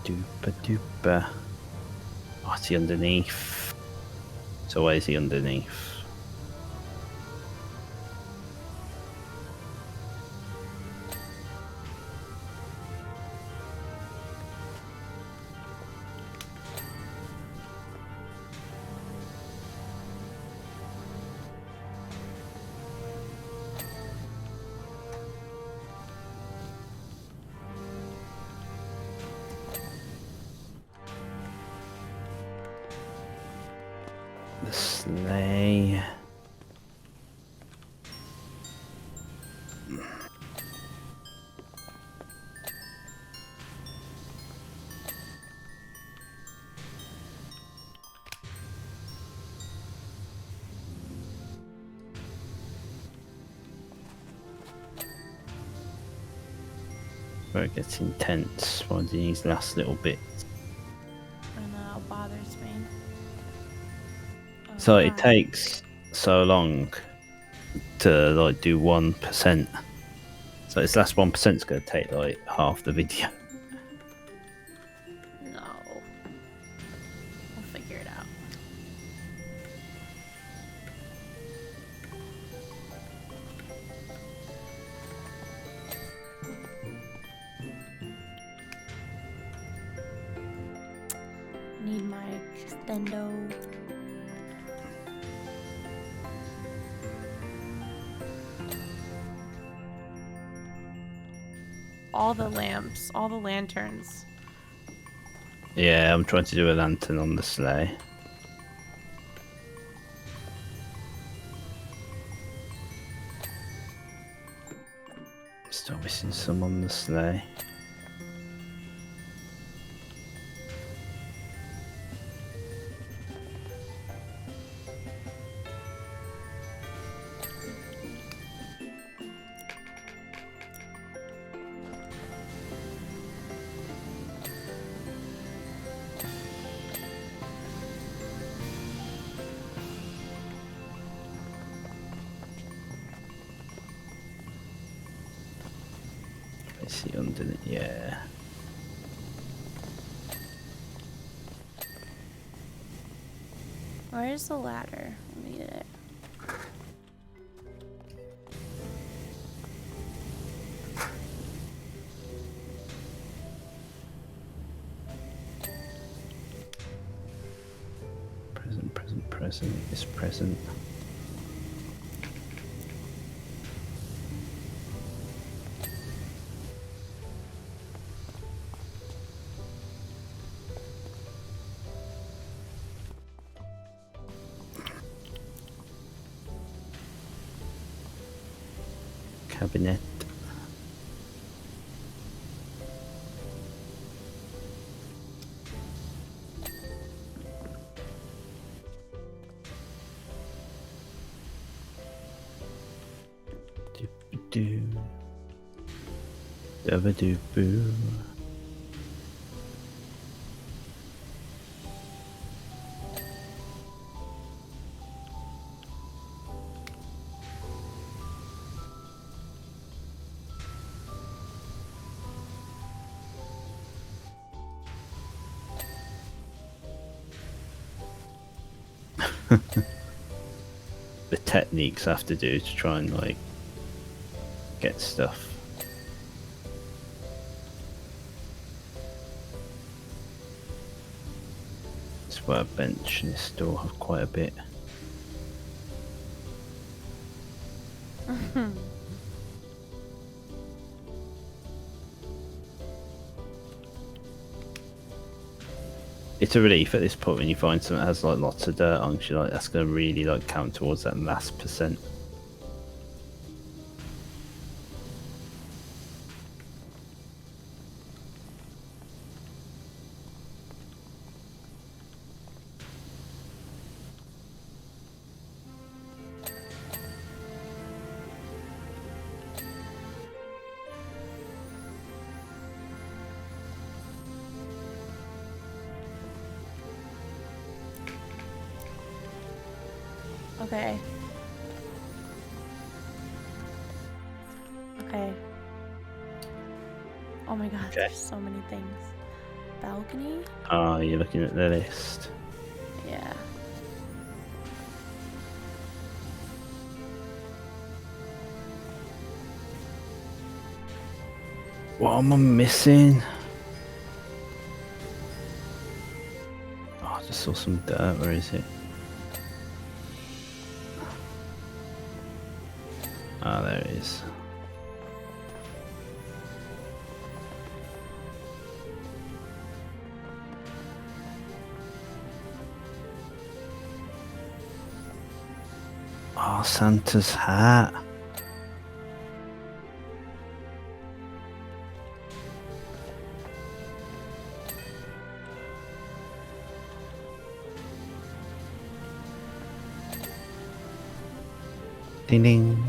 Speaker 1: Doopa doopa. Oh, it's the underneath. So where's the underneath? The sleigh. Where it gets intense, finding these last little bits.
Speaker 2: And it bothers me. Oh,
Speaker 1: So it
Speaker 2: God.
Speaker 1: takes so long to like do 1%. So this last 1% is going to take like half the video.
Speaker 2: No. We'll figure it out. Need my extendo. All the lamps, all the lanterns.
Speaker 1: Yeah, I'm trying to do a lantern on the sleigh. Still missing some on the sleigh. I see underneath, yeah.
Speaker 2: Where's the ladder? Let me get it.
Speaker 1: Present, present, present, is present. Cabinet. Doop-a-doo. Dabba-doop-boo. the techniques I have to do to try and like get stuff. This workbench and this store have quite a bit. It's a relief at this point when you find something that has like lots of dirt on, 'cause you're like, that's going to really like count towards that last percent.
Speaker 2: Okay. Okay. Oh my god,
Speaker 1: Okay.
Speaker 2: there's so many things. Balcony?
Speaker 1: Oh, you're looking at the list.
Speaker 2: Yeah.
Speaker 1: What am I missing? Oh, I just saw some dirt. Where is it? Ah, there it is. Oh, Santa's hat. Ding ding.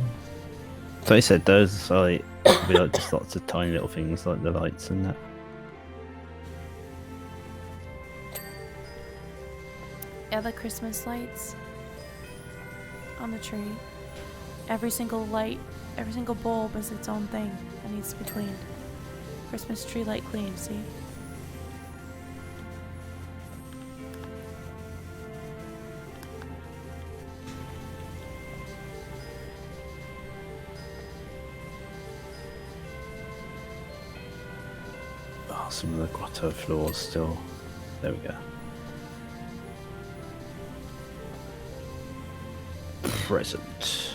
Speaker 1: So I said those like be like just lots of tiny little things like the lights and that.
Speaker 2: Yeah, the Christmas lights on the tree. Every single light, every single bulb is its own thing that needs to be cleaned. Christmas tree light clean, see?
Speaker 1: Oh, some of the grotto floors still. There we go. Present.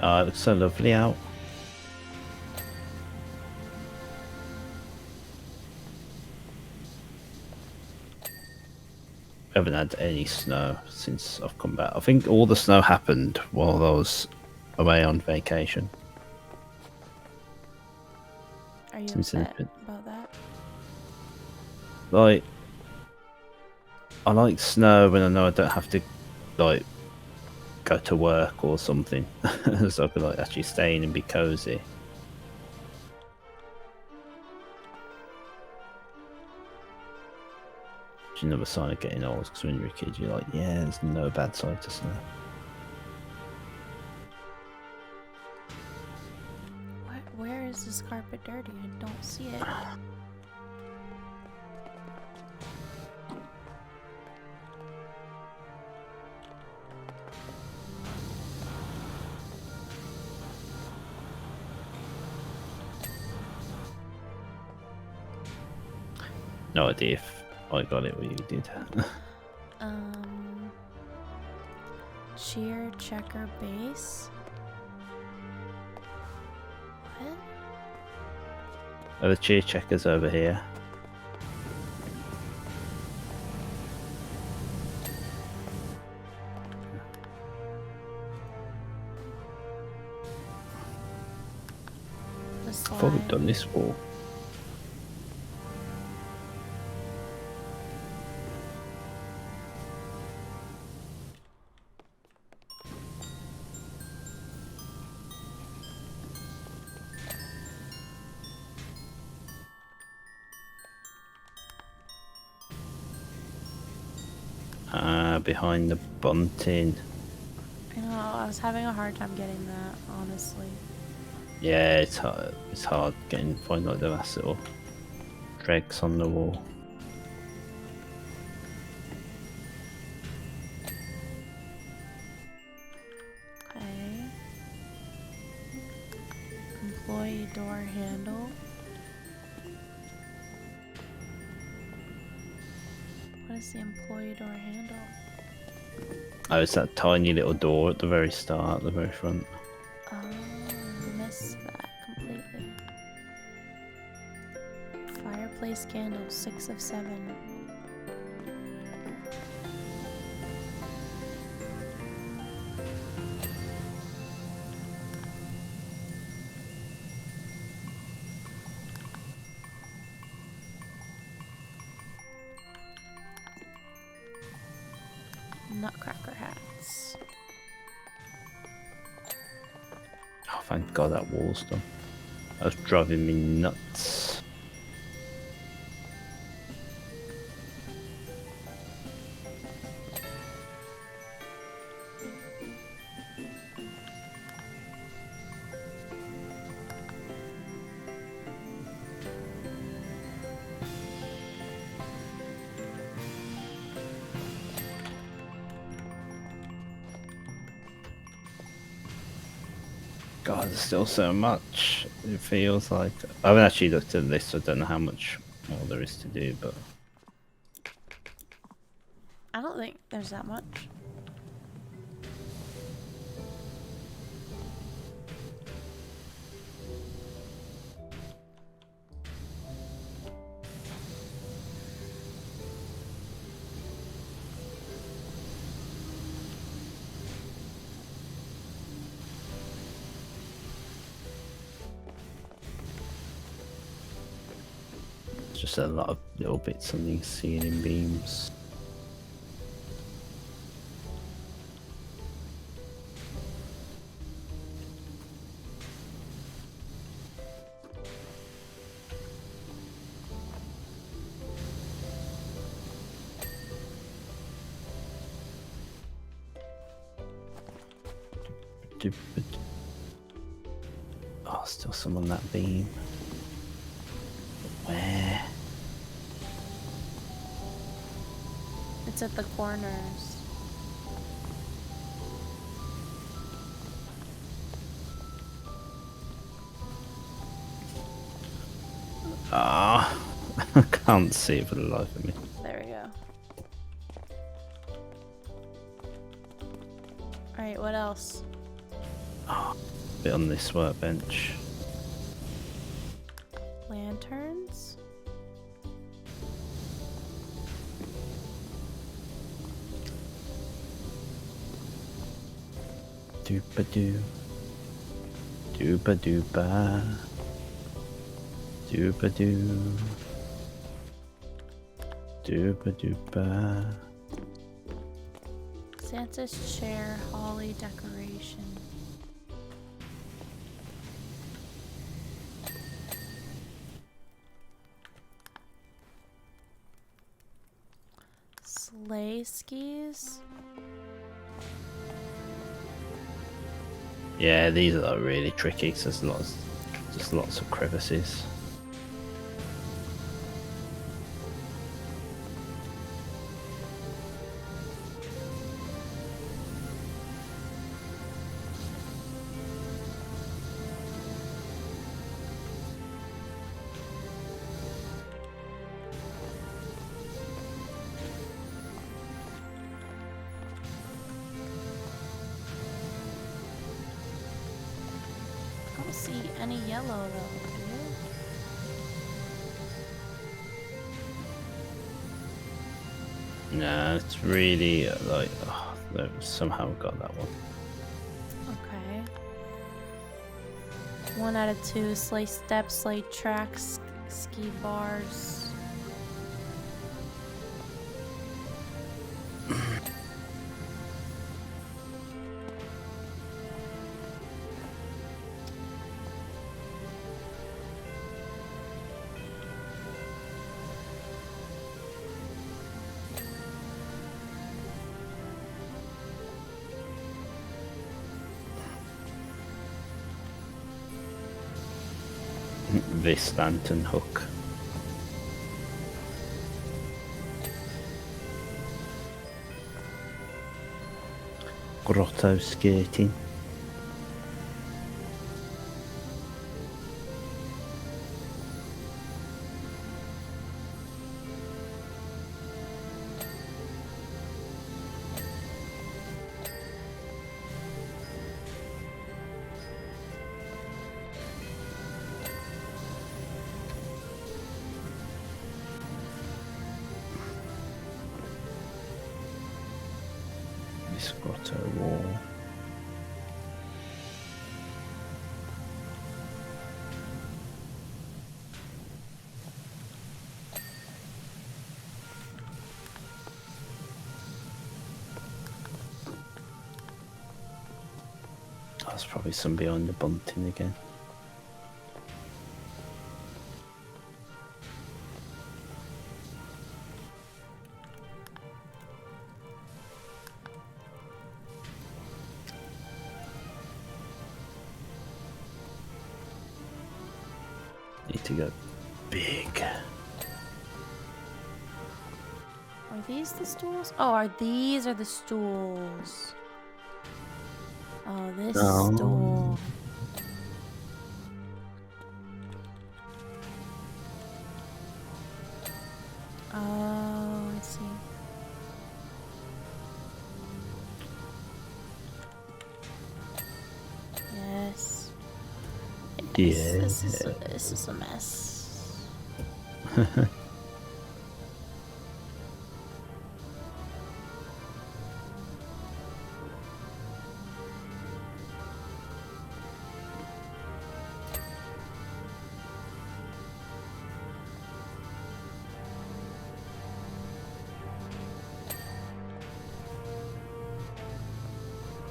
Speaker 1: Oh, it looks so lovely out. We haven't had any snow since I've come back. I think all the snow happened while I was away on vacation.
Speaker 2: Are you
Speaker 1: Since
Speaker 2: upset
Speaker 1: it-
Speaker 2: about that?
Speaker 1: Like, I like snow when I know I don't have to, like, go to work or something. So I could, like, actually stay in and be cozy. Which is another sign of getting old, because when you're a kid, you're like, yeah, there's no bad side to snow.
Speaker 2: Where is this carpet dirty? I don't see it.
Speaker 1: No idea if I got it or you did.
Speaker 2: Sheer checker base. What?
Speaker 1: Are the cheer checkers over here?
Speaker 2: The
Speaker 1: I thought we'd
Speaker 2: slide.
Speaker 1: done this wall. Behind the bunting.
Speaker 2: I know, I was having a hard time getting that, honestly.
Speaker 1: Yeah, it's hard. It's hard find like the last little dregs on the wall.
Speaker 2: employee door handle. What is the employee door handle?
Speaker 1: Oh, it's that tiny little door at the very start, at the very front.
Speaker 2: Oh, missed that completely. Fireplace candle, 6 of 7. Nutcracker hats.
Speaker 1: Oh, thank God that wall's done. That was driving me nuts. God, there's still so much. It feels like I haven't actually looked at this, so I don't know how much more there is to do, but
Speaker 2: I don't think there's that much.
Speaker 1: it's just a lot of little bits on these ceiling beams. Oh, still some on that beam. Where?
Speaker 2: It's at the corners.
Speaker 1: Ah, I can't see it for the life of me.
Speaker 2: There we go. Alright, what else?
Speaker 1: Bit on this workbench.
Speaker 2: Lanterns?
Speaker 1: Doopa doo. Doopa doopa. Doopa doo. Doopa doopa.
Speaker 2: Santa's chair, holly decoration. Sleigh skis?
Speaker 1: Yeah, these are like really tricky. So there's just lots of crevices.
Speaker 2: I don't see any yellow though, do you?
Speaker 1: Nah, it's really like somehow got that one.
Speaker 2: Okay. 1 out of 2, sleigh steps, sleigh tracks, ski bars.
Speaker 1: This lantern hook. Grotto skating. this grotto wall. There's probably some behind the bunting again. Need to go big.
Speaker 2: Are these the stools? Oh, these are the stools. Oh, this stool. Oh, I see. Yes. Yes. This is a mess.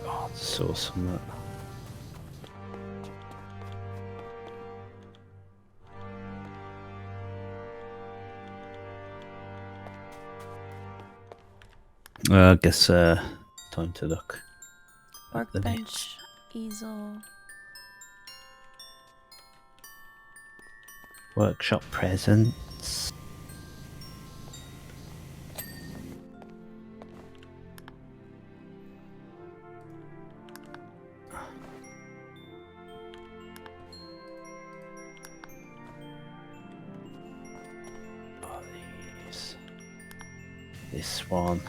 Speaker 1: Oh, it's awesome that. I guess time to look.
Speaker 2: Workbench, easel.
Speaker 1: Workshop presents. Oh, these. This one.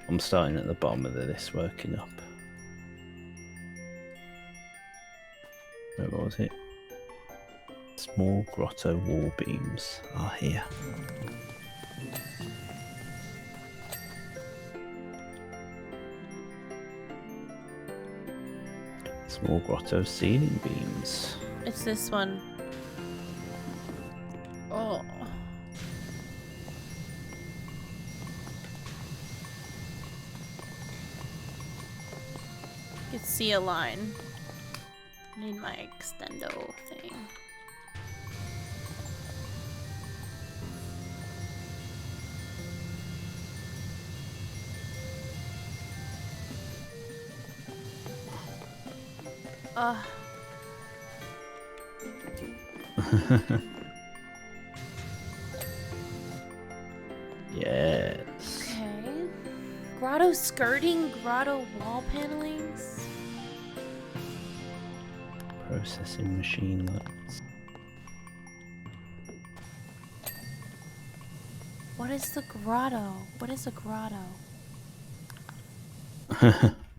Speaker 1: I'm starting at the bottom of this, working up. Where was it? Small grotto wall beams are here. Small grotto ceiling beams.
Speaker 2: It's this one. Oh. You can see a line. I need my extendo thing.
Speaker 1: Yes.
Speaker 2: Okay. Grotto skirting, grotto wall panelings.
Speaker 1: Processing machine lights.
Speaker 2: What is the grotto? What is a grotto?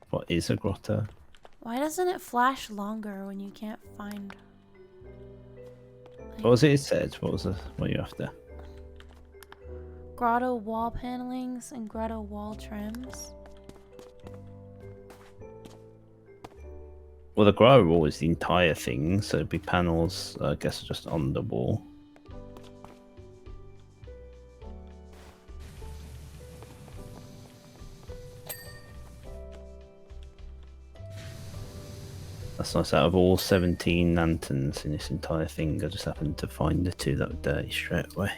Speaker 1: What is a grotto?
Speaker 2: Why doesn't it flash longer when you can't find?
Speaker 1: What was it said? What was what you after?
Speaker 2: Grotto wall panelings and grotto wall trims.
Speaker 1: Well, the grotto wall is the entire thing, so it'd be panels, I guess, just on the wall. That's nice. Out of all 17 lanterns in this entire thing, I just happened to find the two that were dirty straight away.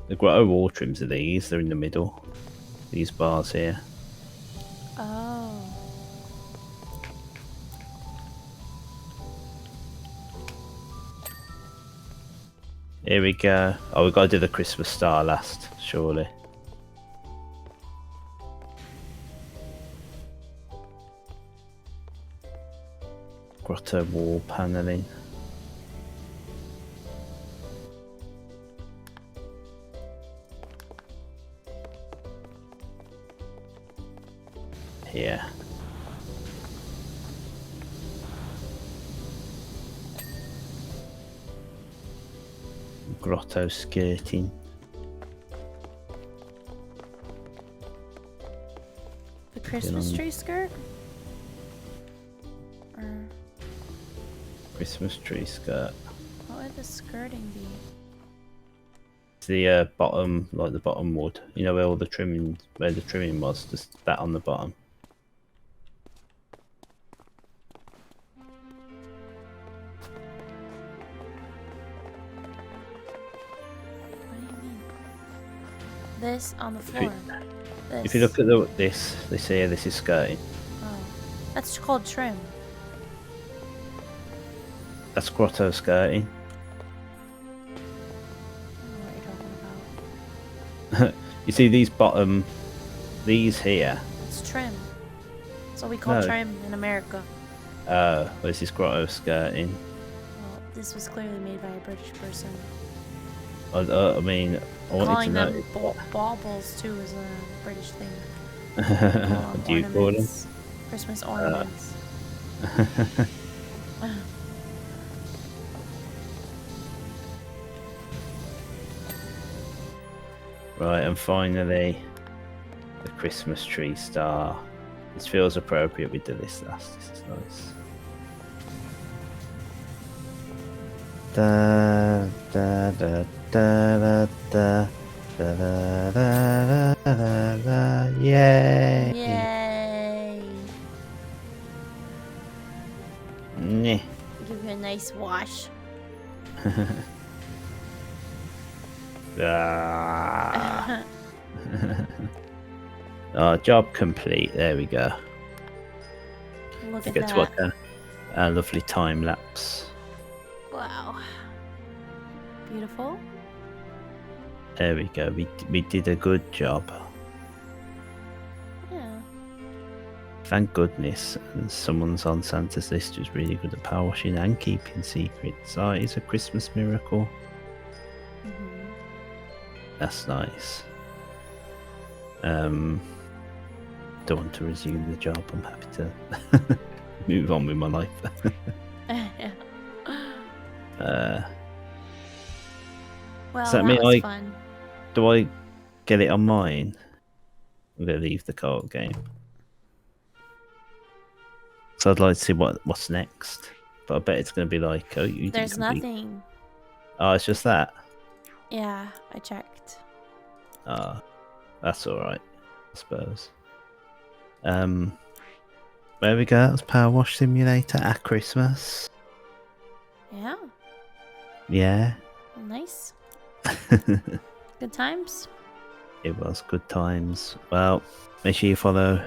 Speaker 1: The grotto wall trims are these, they're in the middle. These bars here.
Speaker 2: Oh.
Speaker 1: Here we go. Oh, we've got to do the Christmas star last, surely. Grotto wall panelling. here. Grotto skirting.
Speaker 2: The Christmas tree skirt? Or
Speaker 1: Christmas tree skirt.
Speaker 2: what would the skirting be?
Speaker 1: It's the bottom, like the bottom wood. You know where all the trimming, where the trimming was, just that on the bottom.
Speaker 2: What do you mean? This on the floor. This.
Speaker 1: If you look at this here, this is skirting.
Speaker 2: Oh, that's called trim.
Speaker 1: That's grotto skirting.
Speaker 2: I don't know what you're talking about.
Speaker 1: You see these bottom, these here.
Speaker 2: It's trim. That's what we call
Speaker 1: No.
Speaker 2: trim in America.
Speaker 1: This is grotto skirting.
Speaker 2: Well, this was clearly made by a British person.
Speaker 1: I mean, I wanted to
Speaker 2: Calling
Speaker 1: know.
Speaker 2: them baubles too is a British thing.
Speaker 1: What do you call them?
Speaker 2: Ornaments. Christmas ornaments.
Speaker 1: Right, and finally, the Christmas tree star. This feels appropriate. We did this last. This is nice. Da da da da da da da da da da. Yay!
Speaker 2: Yay!
Speaker 1: Nyeh.
Speaker 2: Give you a nice wash.
Speaker 1: Ah. Oh, job complete. There we go.
Speaker 2: Look at
Speaker 1: Get to
Speaker 2: that.
Speaker 1: watch a lovely time lapse.
Speaker 2: Wow. Beautiful.
Speaker 1: There we go. We did a good job.
Speaker 2: Yeah.
Speaker 1: Thank goodness. And someone's on Santa's list who's really good at power washing and keeping secrets. Oh, it's a Christmas miracle.
Speaker 2: Mm-hmm.
Speaker 1: That's nice. Don't want to resume the job. I'm happy to move on with my life.
Speaker 2: Yeah. Well,
Speaker 1: Does
Speaker 2: that
Speaker 1: that mean
Speaker 2: was fun.
Speaker 1: Do I get it on mine? I'm gonna leave the co-op game. So I'd like to see what's next. But I bet it's gonna be like, oh, you didn't
Speaker 2: There's
Speaker 1: complete-
Speaker 2: nothing.
Speaker 1: Oh, it's just that.
Speaker 2: Yeah, I checked.
Speaker 1: Ah, that's all right, I suppose. There we go. It's PowerWash Simulator at Christmas.
Speaker 2: Yeah.
Speaker 1: Yeah.
Speaker 2: Nice. Good times.
Speaker 1: It was good times. Well, make sure you follow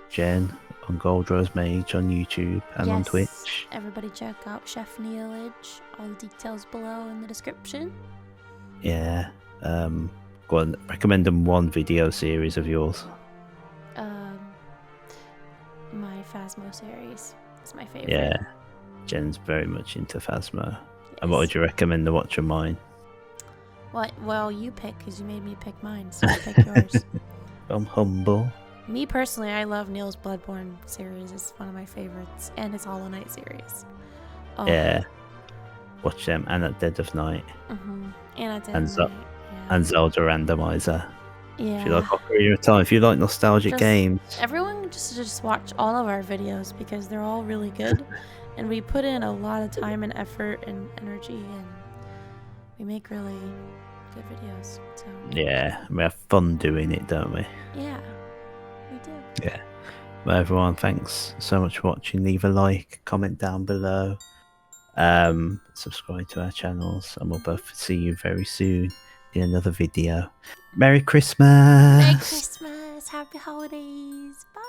Speaker 1: Jen on GOLDROSEMAGE on YouTube and on
Speaker 2: Yes.
Speaker 1: Twitch.
Speaker 2: Everybody check out ChefNeilage. All the details below in the description.
Speaker 1: Yeah. Go on, recommend them one video series of yours.
Speaker 2: My Phasmo series is my favorite.
Speaker 1: Yeah. Jen's very much into Phasmo.
Speaker 2: Yes.
Speaker 1: And what would you recommend to watch of mine?
Speaker 2: What? Well, you pick because you made me pick mine, so I pick yours.
Speaker 1: I'm humble.
Speaker 2: Me personally, I love Neil's Bloodborne series. It's one of my favorites, and his Hollow Knight series. Oh.
Speaker 1: Yeah. Watch them and at Dead of Night.
Speaker 2: Mm-hmm. And I did.
Speaker 1: And Zo-
Speaker 2: Yeah.
Speaker 1: And Zelda Randomizer.
Speaker 2: Yeah.
Speaker 1: If you like Ocarina of Time, if you like nostalgic
Speaker 2: Just-
Speaker 1: games.
Speaker 2: Everyone just watch all of our videos because they're all really good, and we put in a lot of time and effort and energy, and we make really good videos. So
Speaker 1: Yeah, we have fun doing it, don't we?
Speaker 2: yeah, we do.
Speaker 1: Yeah. Well, everyone, thanks so much for watching. Leave a like, comment down below, subscribe to our channels, and we'll both see you very soon in another video. Merry Christmas!
Speaker 2: Merry Christmas, Happy Holidays, bye.